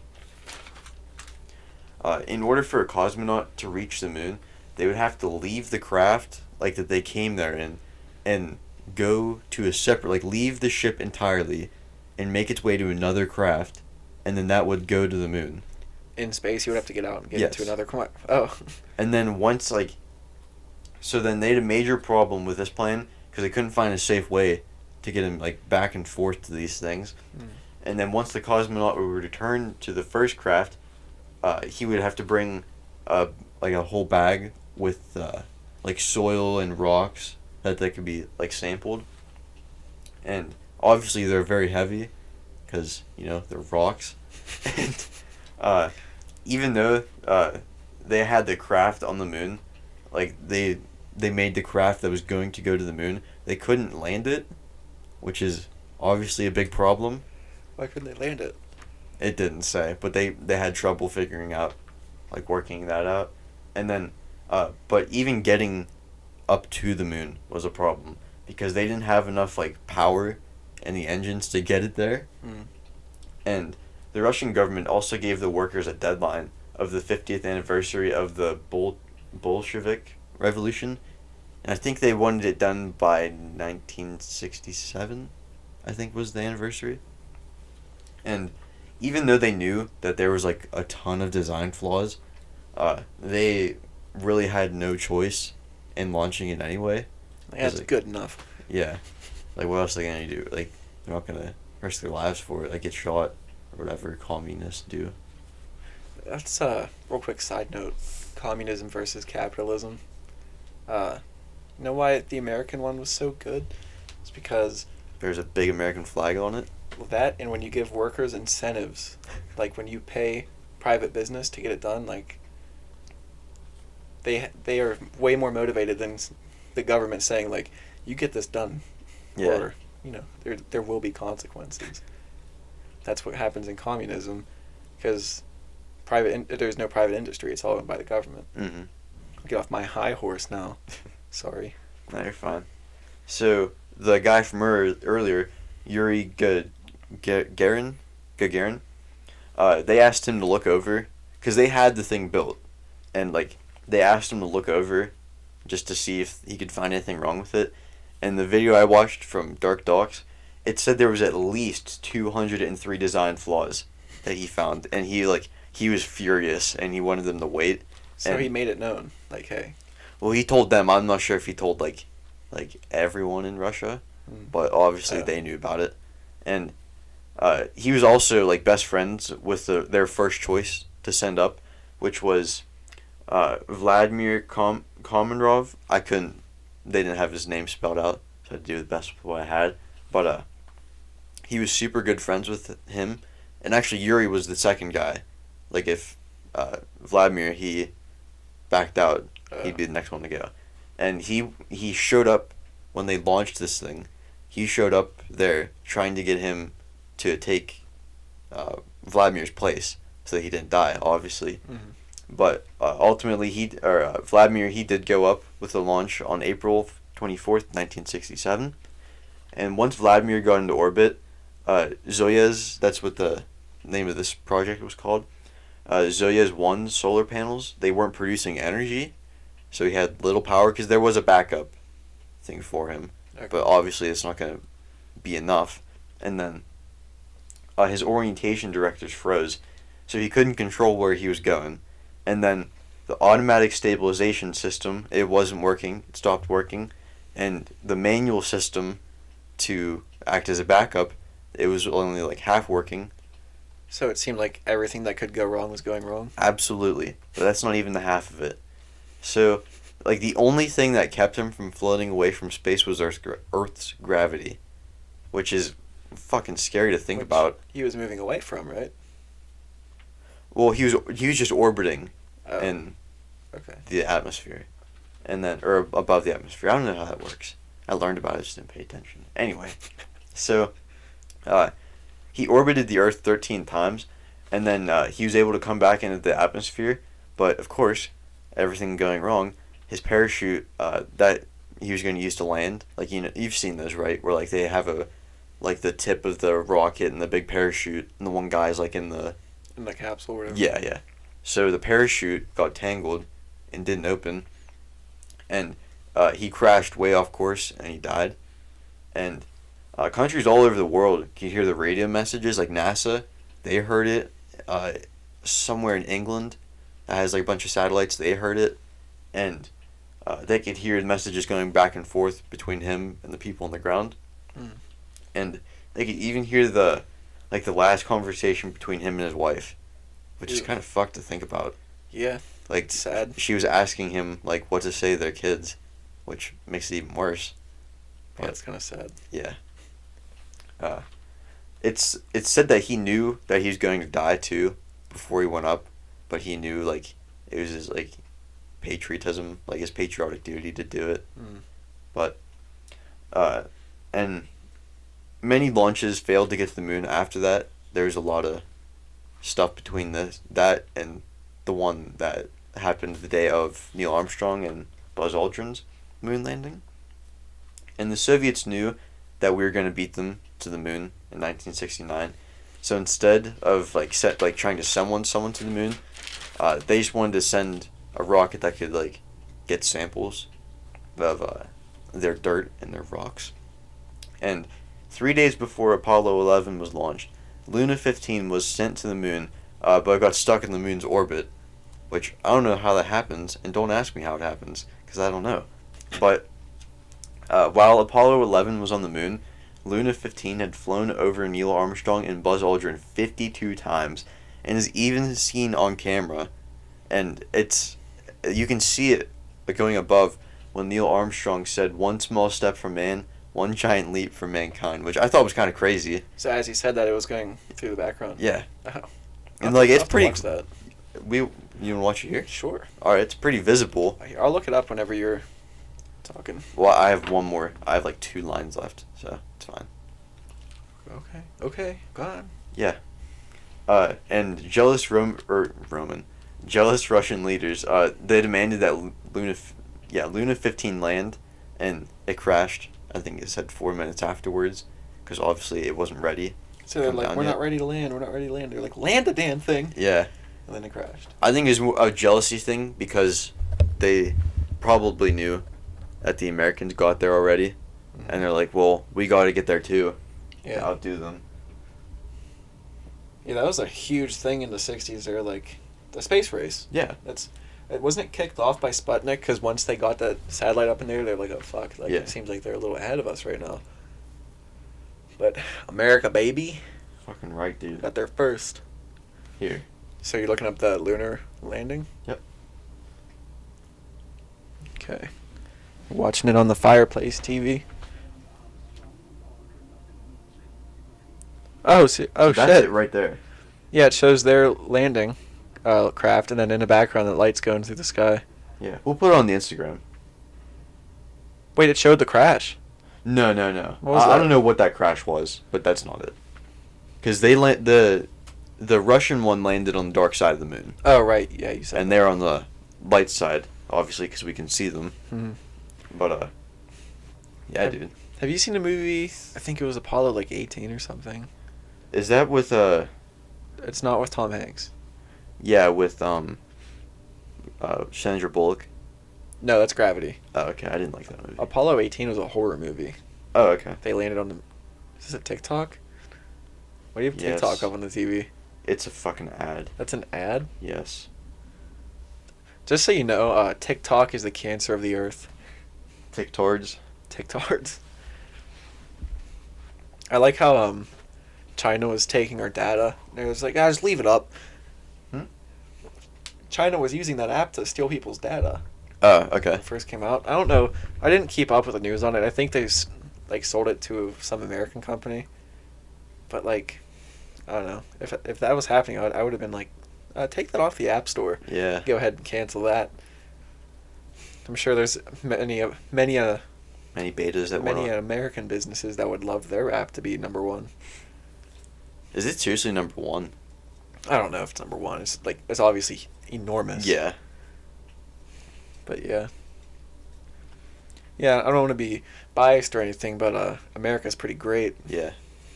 In order for a cosmonaut to reach the moon, they would have to leave the craft, like, that they came there in, and go to a separate, like, leave the ship entirely and make its way to another craft, and then that would go to the moon. In space, you would have to get out and get Yes. into another Oh. And then once, like, so then they had a major problem with this plan because they couldn't find a safe way to get him, like, back and forth to these things. And then once the cosmonaut would return to the first craft, he would have to bring like a whole bag with like soil and rocks that they could be, like, sampled. And obviously they're very heavy because, you know, they're rocks. And even though they had the craft on the moon, like, they made the craft that was going to go to the moon, they couldn't land it, which is obviously a big problem. Why couldn't they land it? It didn't say, but they had trouble figuring out, like, working that out. And then, but even getting up to the moon was a problem because they didn't have enough, like, power in the engines to get it there. And the Russian government also gave the workers a deadline of the 50th anniversary of the Bolshevik Revolution. And I think they wanted it done by 1967, I think was the anniversary. And even though they knew that there was, like, a ton of design flaws, they really had no choice in launching it anyway. That's like, good enough. Yeah. Like, what else are they going to do? Like, they're not going to risk their lives for it. Like, get shot or whatever communists do. That's a real quick side note. Communism versus capitalism. You know why the American one was so good? It's because There's a big American flag on it. that, and when you give workers incentives, like when you pay private business to get it done, like they are way more motivated than the government saying, like, you get this done, Yeah. or, you know, there will be consequences. That's what happens in communism, because there's no private industry. It's all owned by the government. Mm-hmm. Get off my high horse now. Sorry. No, you're fine. So, the guy from earlier, Yuri Gagarin, they asked him to look over, because they had the thing built, and, like, they asked him to look over just to see if he could find anything wrong with it. And the video I watched from Dark Docs, it said there was at least 203 design flaws that he found, and he was furious, and he wanted them to wait. So he made it known, like, hey. Well, he told them. I'm not sure if he told, like everyone in Russia, but obviously Oh. they knew about it. And he was also like best friends with their first choice to send up, which was Vladimir Komarov. I couldn't. They didn't have his name spelled out, so I had to do the best with what I had. But he was super good friends with him, and actually Yuri was the second guy. Like if Vladimir he backed out, he'd be the next one to go. And he showed up when they launched this thing. He showed up there trying to get him to take Vladimir's place so that he didn't die, obviously. Mm-hmm. But ultimately, Vladimir he did go up with the launch on April 24th, 1967. And once Vladimir got into orbit, Soyuz, that's what the name of this project was called, Soyuz 1 solar panels, they weren't producing energy, so he had little power because there was a backup thing for him. Okay. But obviously it's not going to be enough. And then his orientation directors froze, so he couldn't control where he was going. And then the automatic stabilization system, it wasn't working, it stopped working. And the manual system to act as a backup, it was only like half working. So it seemed like everything that could go wrong was going wrong? Absolutely. But that's not even the half of it. So, like, the only thing that kept him from floating away from space was Earth's gravity, which is fucking scary to think about. He was moving away from, right? Well, he was just orbiting in Okay. the atmosphere, and then or above the atmosphere. I don't know how that works. I learned about it, just didn't pay attention. Anyway, so he orbited the Earth 13 times, and then he was able to come back into the atmosphere. But of course, everything going wrong. His parachute that he was going to use to land, like you've seen those, right? Where like they have like the tip of the rocket and the big parachute, and the one guy's like in the capsule or whatever. Yeah. So the parachute got tangled and didn't open, and he crashed way off course and he died. And countries all over the world can hear the radio messages, like NASA. They heard it. Somewhere in England that has like a bunch of satellites, they heard it, and they could hear the messages going back and forth between him and the people on the ground. Mm. And they could even hear the last conversation between him and his wife, which is Ew. kind of fucked to think about. Yeah. Like, Sad. she was asking him like what to say to their kids, which makes it even worse. Yeah, it's kind of sad. Yeah. It's said that he knew that he was going to die too before he went up, but he knew like it was his like patriotism, like his patriotic duty to do it. Mm. But and many launches failed to get to the moon after that. There's a lot of stuff between that and the one that happened the day of Neil Armstrong and Buzz Aldrin's moon landing. And the Soviets knew that we were going to beat them to the moon in 1969. So instead of trying to summon someone to the moon, they just wanted to send a rocket that could like get samples of their dirt and their rocks. And 3 days before Apollo 11 was launched, Luna 15 was sent to the moon, but got stuck in the moon's orbit, which I don't know how that happens, and don't ask me how it happens, because I don't know. But while Apollo 11 was on the moon, Luna 15 had flown over Neil Armstrong and Buzz Aldrin 52 times, and is even seen on camera. And you can see it going above when Neil Armstrong said, "One small step for man, one giant leap for mankind," which I thought was kind of crazy. So as he said that, it was going through the background. Yeah. Oh. And like it's I'll have to pretty. watch that. You wanna watch it here? Sure. All right, it's pretty visible. I'll look it up whenever you're talking. Well, I have one more. I have like 2 lines left, so it's fine. Okay. Go on. Yeah. And jealous Russian leaders, they demanded that Luna 15 land, and it crashed. I think it said 4 minutes afterwards, because obviously it wasn't ready. So they're Come like, down we're yet. not ready to land. They're like, land the damn thing. Yeah. And then it crashed. I think it's a jealousy thing, because they probably knew that the Americans got there already, and they're like, well, we got to get there too. Yeah. To outdo them. Yeah, that was a huge thing in the 60s. They're like, the space race. Yeah. Wasn't it kicked off by Sputnik? Because once they got that satellite up in there, they're like, oh, fuck. It seems like they're a little ahead of us right now. But America, baby. Fucking right, dude. Got there first. Here. So you're looking up the lunar landing? Yep. Okay. Watching it on the fireplace TV. Oh, That's shit. it right there. Yeah, it shows their landing craft, and then in the background, the lights going through the sky. Yeah. We'll put it on the Instagram. Wait, it showed the crash. No. What was I that? don't know what that crash was, but that's not it. Because the Russian one landed on the dark side of the moon, Oh, right. Yeah, you said and they're on the light side, obviously, because we can see them. Mhm. But yeah, dude. Have you seen a movie? I think it was Apollo 18 or something. Is that with It's not with Tom Hanks. yeah, with Sandra Bullock? No, that's Gravity. Oh, okay. I didn't like that movie. Apollo 18 was a horror movie. Oh, okay. They landed on the... Is this a TikTok? Why do you have Yes. TikTok up on the TV? It's a fucking ad. That's an ad? Yes. Just so you know, TikTok is the cancer of the earth. TikToks. TikToks. I like how China was taking our data. And it was like, just leave it up. China was using that app to steal people's data. Oh, When okay. it first came out. I don't know. I didn't keep up with the news on it. I think they sold it to some American company. But I don't know. If that was happening, I would have been like, take that off the App Store. Yeah. Go ahead and cancel that. I'm sure there's many Many betas that were on. American businesses that would love their app to be number one. Is it seriously number one? I don't know if it's number one. It's obviously enormous. Yeah. But yeah. Yeah, I don't want to be biased or anything, but America's pretty great. Yeah.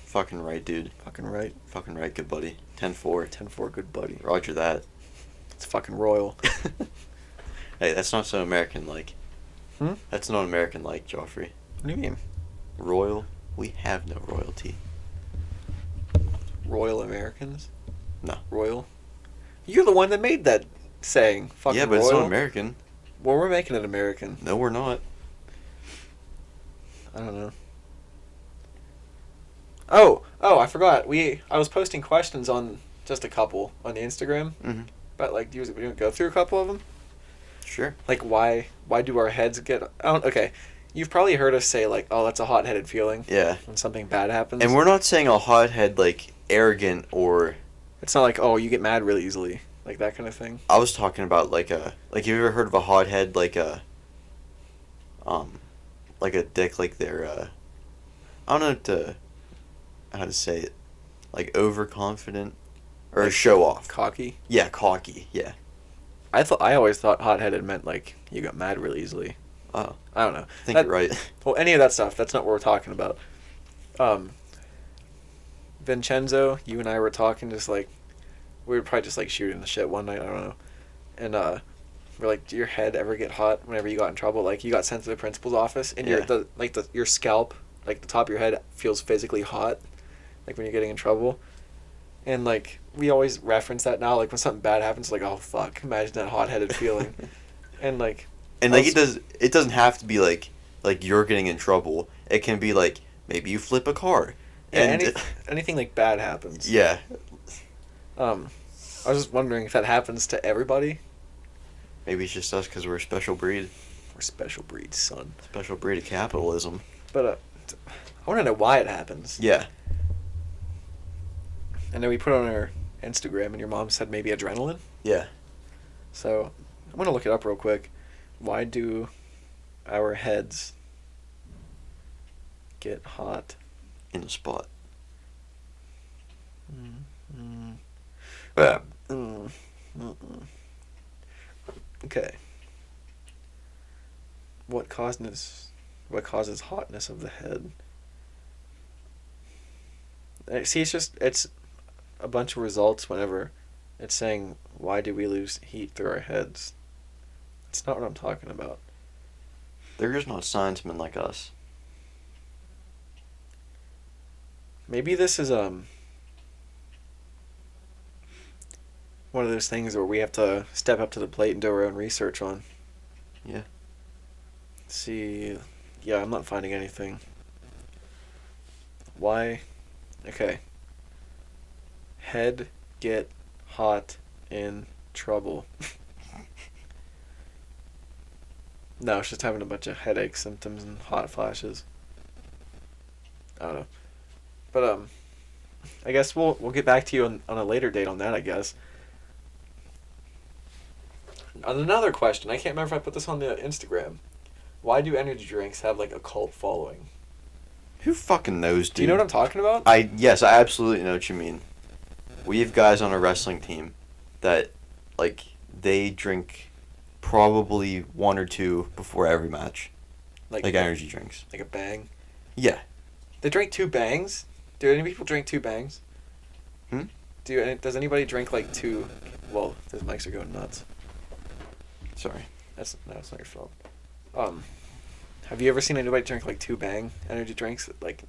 Fucking right, dude. Fucking right. Fucking right, good buddy. 10-4. 10-4, good buddy. Roger that. It's fucking royal. Hey, that's not so American-like. Hmm? That's not American-like, Joffrey. What do you mean? Royal? We have no royalty. Royal Americans? No. Royal? You're the one that made that saying. Fucking Yeah, but royal. it's not American. Well, we're making it American. No, we're not. I don't know. Oh, I forgot. I was posting questions on just a couple on the Instagram. Mm-hmm. But do you want to go through a couple of them? Sure. Why do our heads get... okay, you've probably heard us say, oh, that's a hot-headed feeling Yeah. when something bad happens. And we're not saying a hothead, arrogant or... It's not like, oh, you get mad really easily. That kind of thing. I was talking about, have you ever heard of a hothead, like a dick, they're, I don't know how to say it. Overconfident? Or show off. Cocky. Yeah, cocky, yeah. I always thought hot-headed meant, you got mad really easily. Oh. I don't know. I think you're right. Well, any of that stuff, that's not what we're talking about. Vincenzo, you and I were talking we were probably just shooting the shit one night, I don't know. And we're like, do your head ever get hot whenever you got in trouble? You got sent to the principal's office and Yeah. your scalp, the top of your head feels physically hot, when you're getting in trouble. And we always reference that now, when something bad happens, oh fuck, imagine that hot-headed feeling. And it doesn't have to be you're getting in trouble. It can be maybe you flip a car. yeah, And anything bad happens. yeah. I was just wondering if that happens to everybody. Maybe it's just us because we're a special breed. We're special breeds, son. Special breed of capitalism. But I want to know why it happens. Yeah. And then we put it on our Instagram, and your mom said maybe adrenaline. Yeah. So I'm gonna look it up real quick. Why do our heads get hot? In the spot. Okay. What causes hotness of the head? See, it's a bunch of results whenever it's saying, why do we lose heat through our heads? That's not what I'm talking about. They're just not sciencemen like us. Maybe this is one of those things where we have to step up to the plate and do our own research on. Yeah. See, yeah, I'm not finding anything. Why? Okay. Head get hot in trouble. No, she's just having a bunch of headache symptoms and hot flashes. I don't know. But I guess we'll get back to you on a later date on that, I guess. On another question, I can't remember if I put this on the Instagram. Why do energy drinks have like a cult following? Who fucking knows, dude? Do you know what I'm talking about? Yes, I absolutely know what you mean. We have guys on a wrestling team that, like, they drink probably 1 or 2 before every match. Like energy drinks. Like a bang? Yeah. They drink 2 bangs? Do any people drink 2 bangs? Does anybody drink like 2? Well, those mics are going nuts. Sorry. That's not your fault. Have you ever seen anybody drink like 2 bang energy drinks? Like,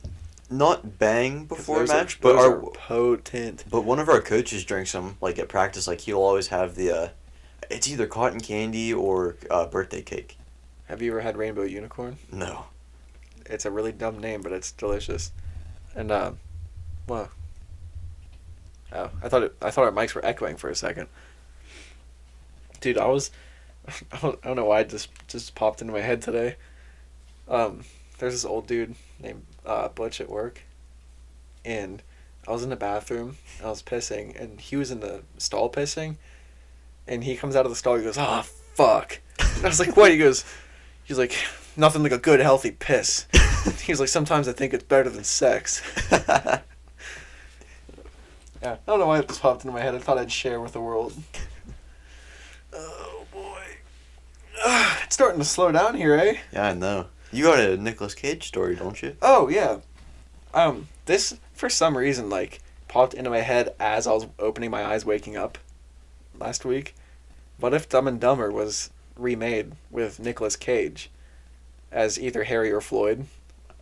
not bang before a those match, those but are potent. But one of our coaches drinks them, like, at practice. Like, he'll always have the, it's either cotton candy or birthday cake. Have you ever had Rainbow Unicorn? No. It's a really dumb name, but it's delicious. And well, oh, I thought our mics were echoing for a second. Dude, I don't know why it just popped into my head today. There's this old dude named Butch at work, and I was in the bathroom, and I was pissing, and he was in the stall pissing, and he comes out of the stall, he goes, "Ah, fuck." And I was like, "What?" He's like, "Nothing like a good, healthy piss." He's like, "Sometimes I think it's better than sex." Yeah, I don't know why it just popped into my head. I thought I'd share with the world. Oh, boy. It's starting to slow down here, eh? Yeah, I know. You got a Nicolas Cage story, don't you? Oh, yeah. This, for some reason, like, popped into my head as I was opening my eyes waking up last week. What if Dumb and Dumber was remade with Nicolas Cage as either Harry or Floyd?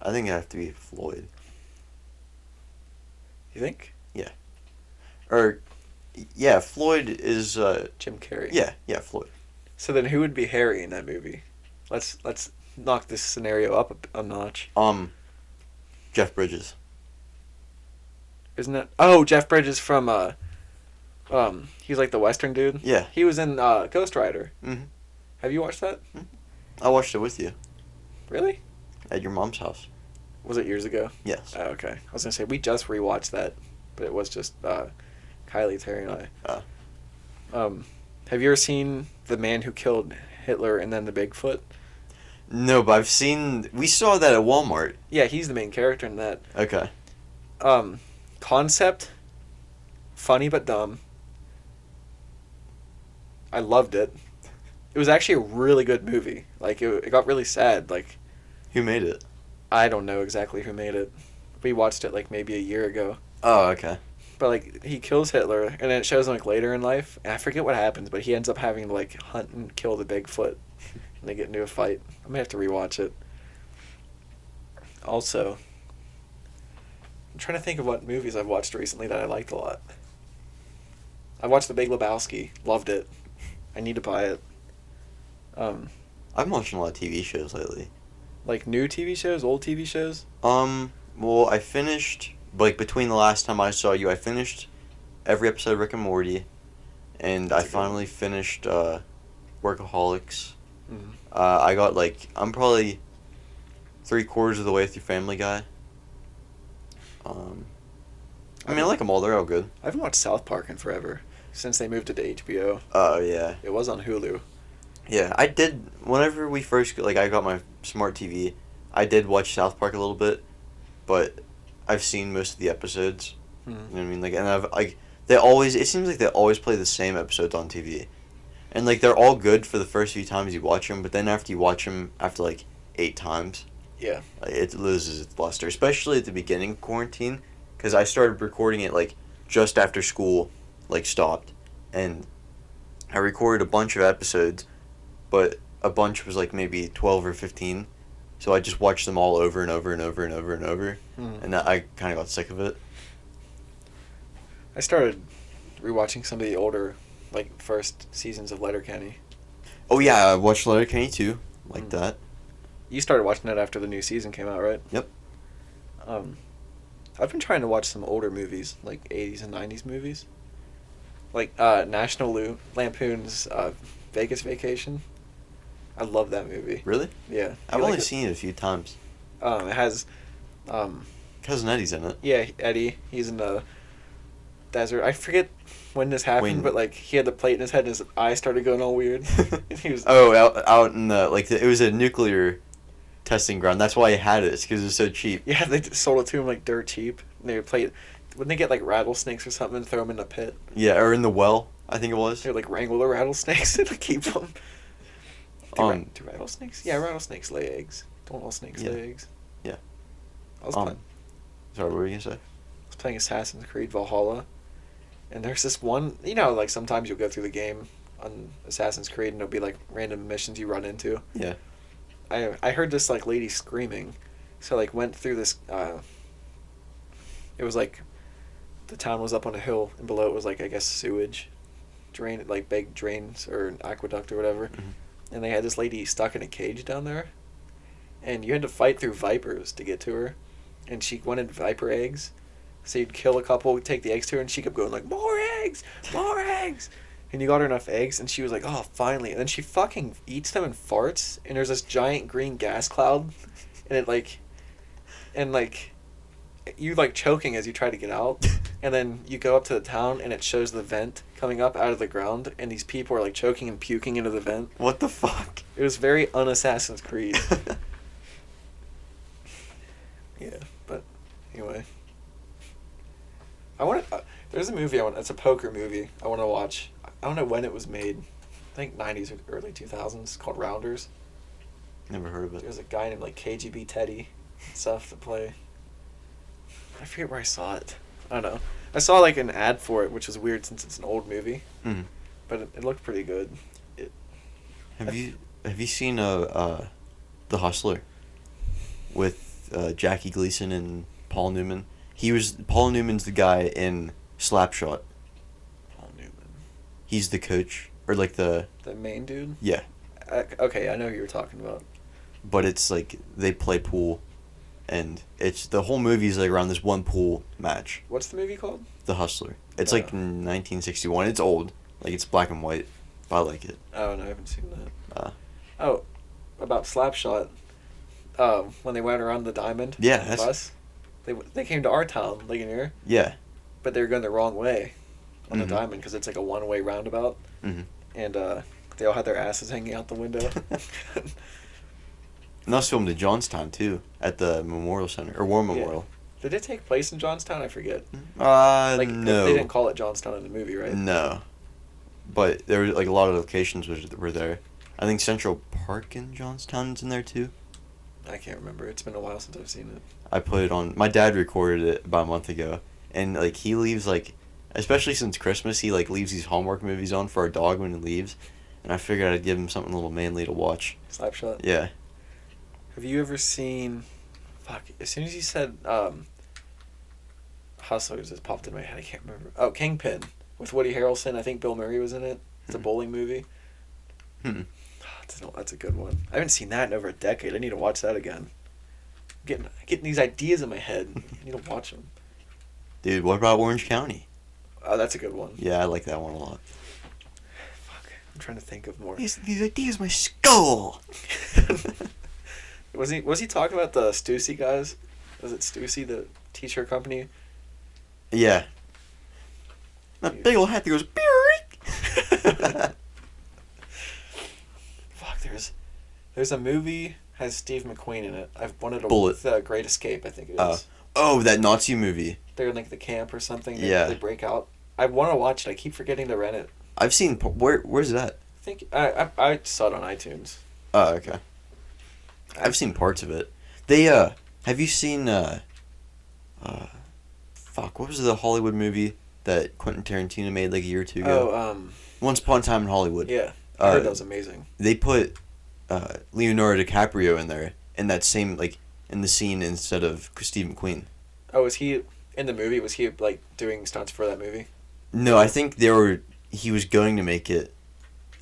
I think it'd have to be Floyd. You think? Or, yeah, Floyd is, Jim Carrey. Yeah, Floyd. So then who would be Harry in that movie? Let's knock this scenario up a notch. Jeff Bridges. Isn't it? Oh, Jeff Bridges from he's like the Western dude. Yeah. He was in Ghost Rider. Mm-hmm. Have you watched that? I watched it with you. Really? At your mom's house. Was it years ago? Yes. Oh, okay. I was gonna say we just rewatched that, but it was just Kylie, Terry, and I. Have you ever seen The Man Who Killed Hitler and Then the Bigfoot? No, but we saw that at Walmart. Yeah, he's the main character in that. Okay. Concept, funny but dumb. I loved it. It was actually a really good movie. Like, it got really sad. Like, Who made it? I don't know exactly who made it. We watched it, like, maybe a year ago. Oh, okay. But, like, he kills Hitler, and then it shows him, like, later in life. And I forget what happens, but he ends up having to, like, hunt and kill the Bigfoot. And they get into a fight. I may have to rewatch it. Also, I'm trying to think of what movies I've watched recently that I liked a lot. I watched The Big Lebowski. Loved it. I need to buy it. I've been watching a lot of TV shows lately. Like new TV shows, old TV shows? Well, I finished, like, between the last time I saw you, I finished every episode of Rick and Morty, and I finally finished, Workaholics. Mm-hmm. I got, like, I'm probably 3/4 of the way through Family Guy. I mean, I like them all, they're all good. I haven't watched South Park in forever, since they moved it to HBO. Oh, yeah. It was on Hulu. Yeah, I did, whenever we first, like, I got my smart TV, I did watch South Park a little bit, but I've seen most of the episodes. Mm-hmm. You know what I mean? Like, and I've, like, it seems like they always play the same episodes on TV. And, like, they're all good for the first few times you watch them, but then after you watch them, after, like, 8 times, Yeah. like, it loses its luster, especially at the beginning of quarantine, because I started recording it, like, just after school, like, stopped, and I recorded a bunch of episodes, but a bunch was, like, maybe 12 or 15, so I just watched them all over and over and over and over and over, and I kind of got sick of it. I started rewatching some of the older, like, first seasons of Letterkenny. Oh, yeah, I watched Letterkenny, too, like that. You started watching it after the new season came out, right? Yep. I've been trying to watch some older movies, like 80s and 90s movies. Like National Lampoon's Vegas Vacation. I love that movie. Really? Yeah. I've You like only it? seen it a few times. It has, Cousin Eddie's in it. yeah, Eddie. He's in the desert. I forget when this happened, When- but like he had the plate in his head and his eyes started going all weird. And he was Oh, out in the it was a nuclear testing ground. That's why he had it. It's because it was so cheap. yeah, they sold it to him like dirt cheap. And they played. Wouldn't they get like rattlesnakes or something and throw them in a pit? Yeah, or in the well, I think it was. They would like wrangle the rattlesnakes and keep them. Do rattlesnakes? Yeah, rattlesnakes lay eggs. Don't all snakes Yeah. lay eggs? Yeah. I was, Sorry, what were you gonna say? I was playing Assassin's Creed Valhalla, and there's this one. You know, like sometimes you'll go through the game on Assassin's Creed, and there'll be like random missions you run into. Yeah. I heard this like lady screaming, so like went through this. It was like, the town was up on a hill, and below it was like I guess sewage, drain like big drains or an aqueduct or whatever, and they had this lady stuck in a cage down there, and you had to fight through vipers to get to her, and she wanted viper eggs, so you'd kill a couple, take the eggs to her, and she kept going like more eggs, and you got her enough eggs, and she was like, oh finally, and then she fucking eats them and farts, and there's this giant green gas cloud, and it like, and like, you like choking as you try to get out, and then you go up to the town and it shows the vent coming up out of the ground, and these people are like choking and puking into the vent. What the fuck? It was very un-Assassin's Creed. Yeah, but anyway, I want to. There's a movie I want. It's a poker movie I want to watch. I don't know when it was made. I think 90s or early 2000s. Called Rounders. Never heard of it. There's a guy named like KGB Teddy and stuff to play. I forget where I saw it. I don't know. I saw like an ad for it, which was weird since it's an old movie, Mhm. but it looked pretty good. Have you seen The Hustler with Jackie Gleason and Paul Newman? Paul Newman's the guy in Slapshot. Paul Newman, He's the coach or like the the main dude. yeah, Okay, I know who you're talking about. but it's like they play pool, and it's the whole movie's like around this one pool match. What's the movie called? The Hustler. It's like 1961. It's old. Like it's black and white, but I like it. Oh no, I haven't seen that. Uh, About Slapshot. When they went around the diamond. Yeah, on the that's- bus. They came to our town, Ligonier, yeah. but they were going the wrong way on Mhm. the diamond because it's like a one-way roundabout, Mhm. and they all had their asses hanging out the window. And that was filmed in Johnstown too, at the Memorial Center or War Memorial. Did it take place in Johnstown? I forget. Like no, They didn't call it Johnstown in the movie, right? no. But there were like a lot of locations were there. I think Central Park in Johnstown's in there too. I can't remember. It's been a while since I've seen it. I put it on. My dad recorded it about a month ago, and like he leaves like, especially since Christmas, he like leaves these Hallmark movies on for our dog when he leaves, and I figured I'd give him something a little manly to watch. Slapshot. Yeah. Have you ever seen? Fuck. As soon as you said Hustlers, just popped in my head. I can't remember. Oh, Kingpin with Woody Harrelson. I think Bill Murray was in it. It's a bowling movie. That's a good one. I haven't seen that in over a decade. I need to watch that again. Getting these ideas in my head. I need to watch them. Dude, what about Orange County? Oh, that's a good one. Yeah, I like that one a lot. Fuck. I'm trying to think of more. These ideas, my skull. Was he talking about the Stussy guys? Was it Stussy, the t-shirt company? Yeah. That big old hat that goes. Fuck. There's a movie has Steve McQueen in it. I've wanted to. Bullet. The Great Escape, I think it is. Oh, that Nazi movie. They're in like the camp or something. Yeah. They break out. I want to watch it. I keep forgetting to rent it. I've seen. Where's that? I think I saw it on iTunes. Oh, okay. I've seen parts of it. They have you seen fuck, what was the Hollywood movie that Quentin Tarantino made like a year or two ago? Oh, Once Upon a Time in Hollywood. yeah. I heard that was amazing. They put Leonardo DiCaprio in there in that same like in the scene instead of Steve McQueen. Oh, was he in the movie? Was he like doing stunts for that movie? No, I think he was going to make it,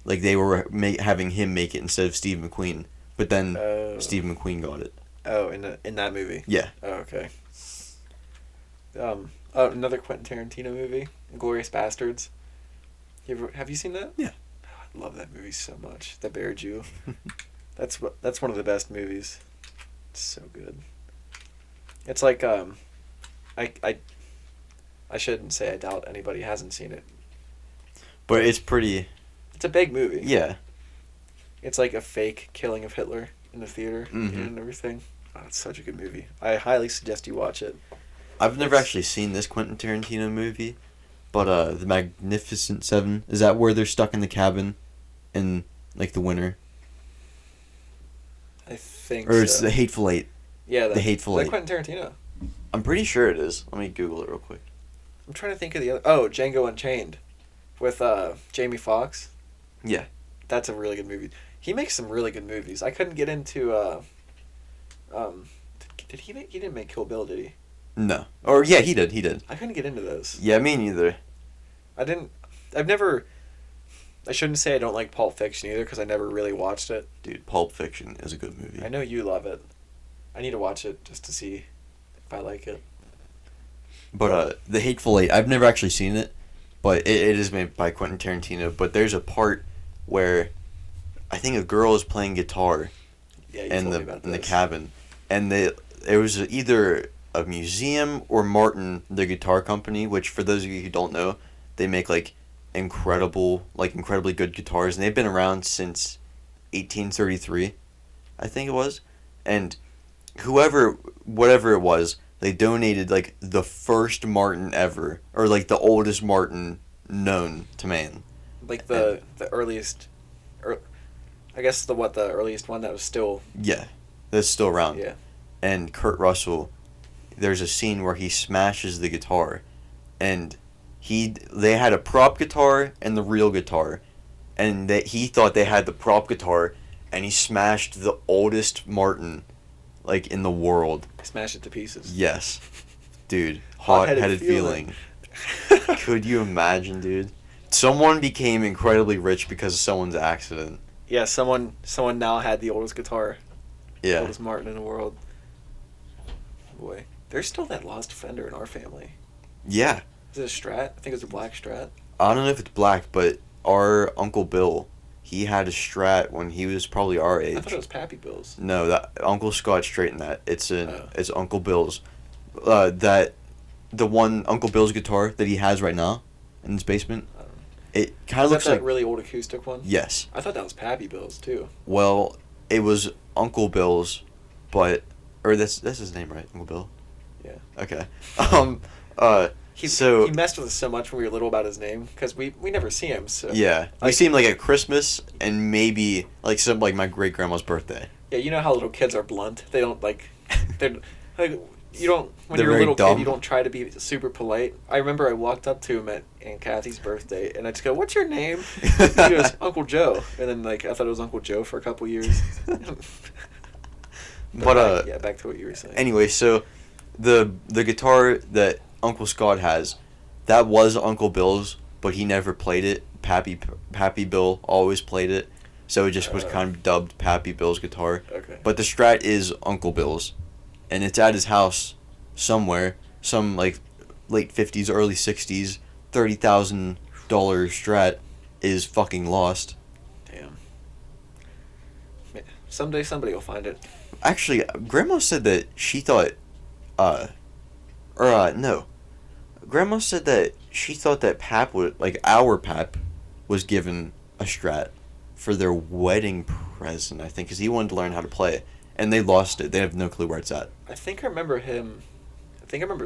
like they were having him make it instead of Steve McQueen, but then Steve McQueen got it. Oh, in that movie. Yeah. Oh, okay. Another Quentin Tarantino movie, Glorious Bastards. Have you seen that? Yeah. I love that movie so much. The Bear Jew. That's one of the best movies. It's so good. It's like I shouldn't say I doubt anybody hasn't seen it. But it's pretty. It's a big movie. Yeah. It's like a fake killing of Hitler in the theater and everything. Oh, it's such a good movie. I highly suggest you watch it. I've never actually seen this Quentin Tarantino movie, but The Magnificent Seven, is that where they're stuck in the cabin in like the winter? I think Or so. it's The Hateful Eight. Yeah, The Hateful Eight. Quentin Tarantino. I'm pretty sure it is. Let me Google it real quick. I'm trying to think of the other. Oh, Django Unchained, with Jamie Foxx. Yeah. That's a really good movie. He makes some really good movies. I couldn't get into. Did he make? He didn't make Kill Bill, did he? No. Or yeah, he did. He did. I couldn't get into those. Yeah, me neither. I didn't. I've never. I shouldn't say I don't like Pulp Fiction either because I never really watched it. Dude, Pulp Fiction is a good movie. I know you love it. I need to watch it just to see if I like it. But The Hateful Eight, I've never actually seen it, but it is made by Quentin Tarantino. But there's a part where I think a girl is playing guitar Yeah, you in told the me about in the this. cabin, and it was either a museum or Martin, the guitar company. Which, for those of you who don't know, they make like incredibly good guitars, and they've been around since 1833, I think it was, and whatever it was, they donated like the first Martin ever, or like the oldest Martin known to man. Like the earliest, I guess the earliest one that was still. Yeah, that's still around. Yeah. And Kurt Russell, there's a scene where he smashes the guitar, and they had a prop guitar and the real guitar, and he thought they had the prop guitar, and he smashed the oldest Martin, like in the world. Smash it to pieces. Yes, dude, Hot-headed hot-headed feeling. Could you imagine, dude? Someone became incredibly rich because of someone's accident. Yeah, someone now had the oldest guitar. Yeah. Oldest Martin in the world. Boy, there's still that lost Fender in our family. Yeah. Is it a Strat? I think it's a black Strat. I don't know if it's black, but our Uncle Bill, he had a Strat when he was probably our age. I thought it was Pappy Bill's. No, that Uncle Scott straightened that. It's Uncle Bill's. The one Uncle Bill's guitar that he has right now in his basement. It kind of looks that like really old acoustic one. Yes. I thought that was Pappy Bill's too. Well, it was Uncle Bill's, but that's his name, right? Uncle Bill. Yeah. Okay. He messed with us so much when we were little about his name because we never see him. So yeah, we see him like at Christmas and maybe like my great grandma's birthday. Yeah, you know how little kids are blunt. They don't they're like you don't when They're you're a very little dumb. kid you don't try to be super polite. I remember I walked up to him at Aunt Kathy's birthday and I just go, "What's your name?" And he goes, "Uncle Joe," and then I thought it was Uncle Joe for a couple years. But back to what you were saying. Anyway, so the guitar that Uncle Scott has, that was Uncle Bill's, but he never played it. Pappy Bill always played it, so it just was kind of dubbed Pappy Bill's guitar. Okay. But the Strat is Uncle Bill's, and it's at his house somewhere, some like late 50s, early 60s, $30,000 Strat is fucking lost. Damn. Someday somebody will find it. Actually, Grandma said that she thought, no. Grandma said that she thought that Pap would, like, our Pap was given a Strat for their wedding present, I think, because he wanted to learn how to play it. And they lost it. They have no clue where it's at. I think I remember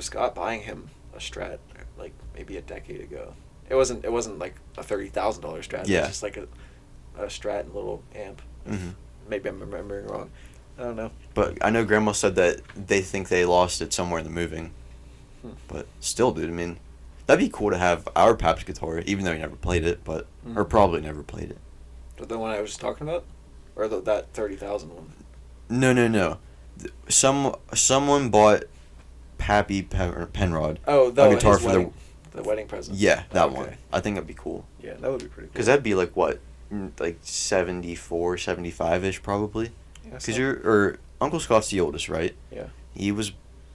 Scott buying him a Strat, like, maybe a decade ago. It wasn't like a $30,000 Strat. Yeah. It was just like a Strat and a little amp. Mm-hmm. Maybe I'm remembering wrong. I don't know. But I know Grandma said that they think they lost it somewhere in the moving. But still, dude, I mean, that'd be cool to have our Pap's guitar, even though he never played it, or probably never played it. The one I was talking about? Or that 30,000 one? No. Someone bought Pappy Penrod Oh, a guitar for the wedding present. Yeah, that Okay. one. I think that'd be cool. Yeah, that would be pretty cool. Because that'd be like what? Like 74, 75-ish probably? Yeah, Because Uncle Scott's the oldest, right? Yeah. He was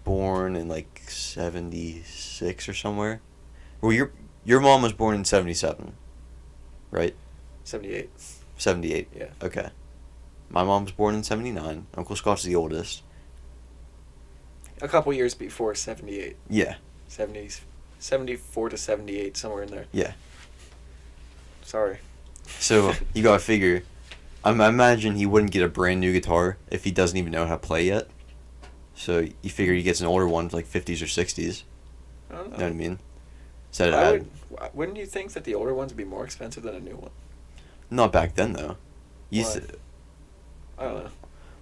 born in like 76 or somewhere. Well, your mom was born in 77, right? 78. 78. Yeah. Okay. My mom was born in 79. Uncle Scott's the oldest. A couple years before 78. Yeah. 70s, 74 to 78, somewhere in there. Yeah. Sorry. So you gotta figure. I imagine he wouldn't get a brand new guitar if he doesn't even know how to play yet. So you figure he gets an older one, like 50s or 60s. I don't know. You know what I mean? Instead I of wouldn't you think that the older ones would be more expensive than a new one? not back then though. Why? I don't know.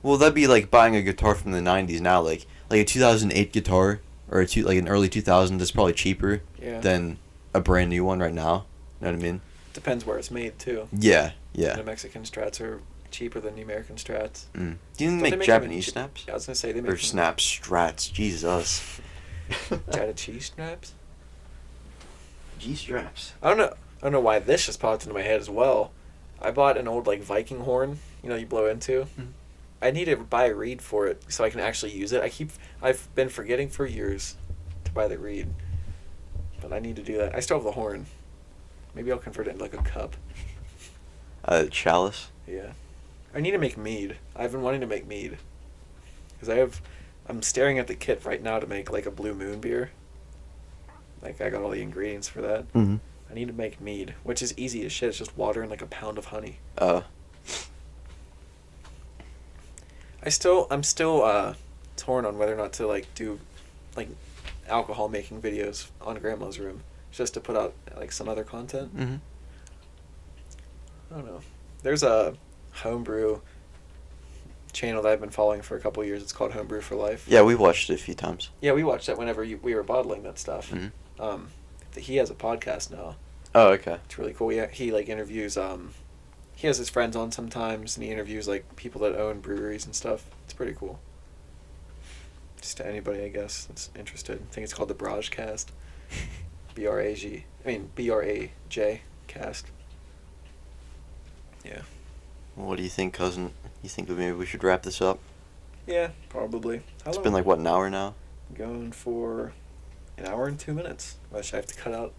Well, that'd be like buying a guitar from the 90s now, like a 2008 guitar or like an early 2000s is probably cheaper Yeah. than a brand new one right now. You know what I mean? Depends where it's made too. Yeah, yeah. The Mexican Strats are cheaper than the American Strats. Mm. Do you Don't make they make Japanese them snaps? Yeah, I was gonna say they make Or snaps, strats, Jesus. Jada cheese straps. G-straps. I don't know why this just popped into my head as well. I bought an old like Viking horn, you blow into. Mhm. I need to buy a reed for it so I can actually use it. I've been forgetting for years to buy the reed, but I need to do that. I still have the horn. Maybe I'll convert it into like a cup. Chalice. Yeah, I need to make mead. I've been wanting to make mead because I'm staring at the kit right now to make like a Blue Moon beer. Like I got all the ingredients for that. Mm-hmm. I need to make mead, which is easy as shit. It's just water and like a pound of honey. I'm still torn on whether or not to like do like alcohol making videos on Grandma's room just to put out like some other content. Mm-hmm. I don't know. There's a homebrew channel that I've been following for a couple years. It's called Homebrew for Life. Yeah, we watched it a few times. Yeah, we watched that whenever we were bottling that stuff. Mm-hmm. He has a podcast now. Oh, okay. It's really cool. He like interviews he has his friends on sometimes, and he interviews like people that own breweries and stuff. It's pretty cool. Just to anybody, I guess, that's interested. I think it's called the Braj Cast. BRAJ cast. Yeah. Well, what do you think, cousin? You think maybe we should wrap this up? Yeah, probably. It's been like what, an hour now? Going for an hour and 2 minutes. Which I have to cut out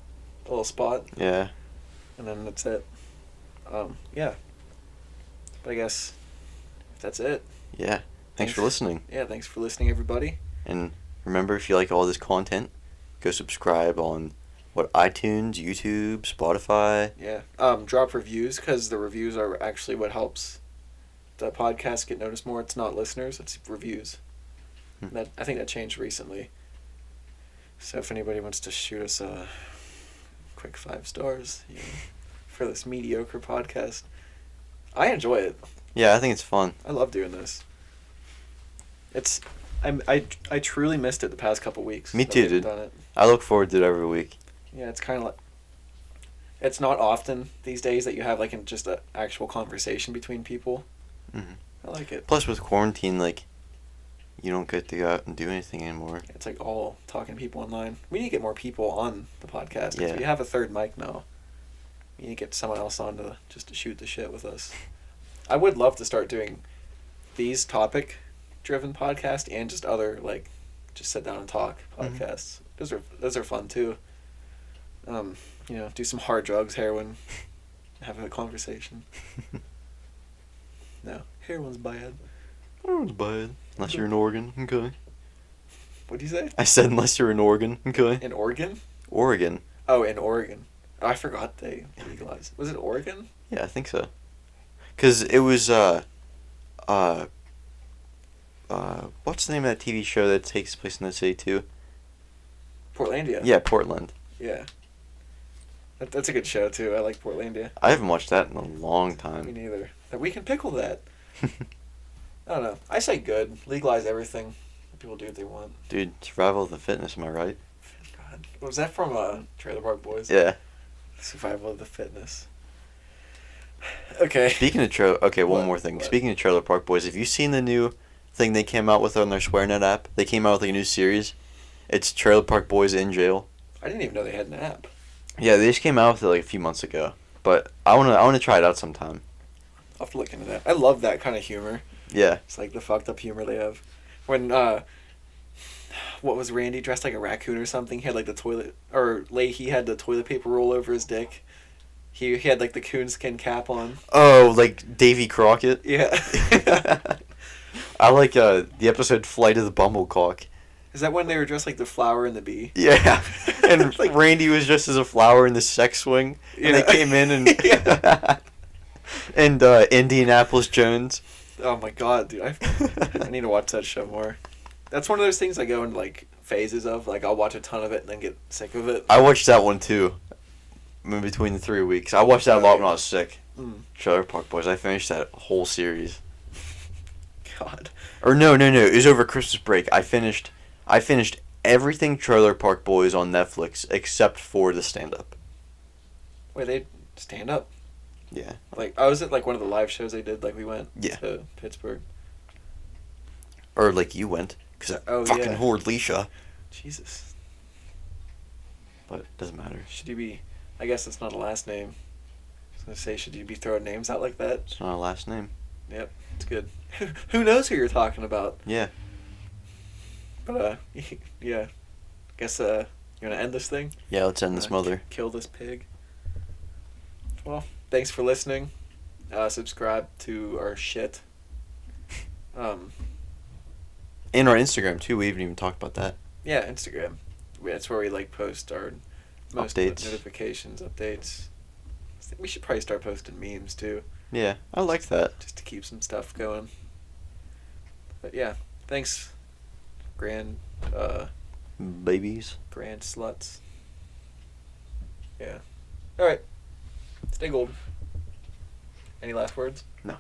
a little spot. Yeah. And then that's it. Yeah. But I guess that's it. Yeah. Thanks for listening. Yeah, thanks for listening, everybody. And remember, if you like all this content, go subscribe on iTunes, YouTube, Spotify. Yeah. Drop reviews because the reviews are actually what helps the podcast get noticed more. It's not listeners, it's reviews. I think that changed recently. So if anybody wants to shoot us a quick 5 stars, for this mediocre podcast, I enjoy it. Yeah, I think it's fun. I love doing this. I truly missed it the past couple weeks. Me too, that we haven't dude. done it. I look forward to it every week. Yeah, it's kind of like, it's not often these days that you have like just an actual conversation between people. Mm-hmm. I like it. Plus, with quarantine, like, you don't get to go out and do anything anymore. It's like all talking to people online. We need to get more people on the podcast. 'Cause Yeah. we have a third mic now. We need to get someone else on just to shoot the shit with us. I would love to start doing these topic-driven podcasts and just other like just sit down and talk podcasts. Those are fun too. Do some hard drugs, heroin, having a conversation. No, heroin's bad. Heroin's bad. Unless you're in Oregon, okay. What'd you say? I said unless you're in Oregon, okay. In Oregon? Oregon. Oh, in Oregon. Oh, I forgot they legalized. Was it Oregon? Yeah, I think so. 'Cause it was, what's the name of that TV show that takes place in the city too? Portlandia. Yeah, Portland. Yeah. That's a good show too. I like Portlandia. I haven't watched that in a long Me time. neither. We can pickle that. I don't know. I say good. Legalize everything. Let people do what they want. Dude, survival of the fittest, am I right? God. Was that from Trailer Park Boys? Yeah. Survival of the Fitness. Okay. Speaking of one What? more thing. What? Speaking of Trailer Park Boys, have you seen the new thing they came out with on their SwearNet app? They came out with like a new series. It's Trailer Park Boys in Jail. I didn't even know they had an app. Yeah, they just came out with it like a few months ago. But I wanna try it out sometime. I'll have to look into that. I love that kind of humor. Yeah. It's like the fucked up humor they have. When what was Randy dressed like a raccoon or something? He had like the toilet, or Leahy had the toilet paper roll over his dick. He had like the coonskin cap on. Oh, like Davy Crockett. Yeah. I like the episode Flight of the Bumblecock. Is that when they were dressed like the flower and the bee? Yeah, and Like- Randy was just as a flower in the sex swing, and they Yeah. came in and and Indianapolis Jones. Oh my god, dude! I need to watch that show more. That's one of those things I go in like phases of. Like I'll watch a ton of it and then get sick of it. I watched that one too. In between the 3 weeks, I watched that a lot when I was sick. Mm. Trailer Park Boys. I finished that whole series. God. Or no. It was over Christmas break. I finished everything Trailer Park Boys on Netflix except for the stand-up. Wait, they stand up? Yeah. Like, I was at like one of the live shows they did. Like we went Yeah. to Pittsburgh. Or like you went, because Oh, fucking yeah. whored Leisha. Jesus. But it doesn't matter. Should you be? I guess it's not a last name. I was gonna say, should you be throwing names out like that? It's not a last name. Yep, it's good. Who knows who you're talking about? Yeah. But yeah. Guess you wanna end this thing? Yeah, let's end this mother. Kill this pig. Well, thanks for listening. Subscribe to our shit. And our Instagram too. We haven't even talked about that. Yeah, Instagram. That's where we like post our most Updates. notifications, updates. I think we should probably start posting memes too, Yeah, I liked that. just to keep some stuff going. But yeah, thanks, grand Babies. grand sluts. Yeah. All right. Stay golden. Any last words? No.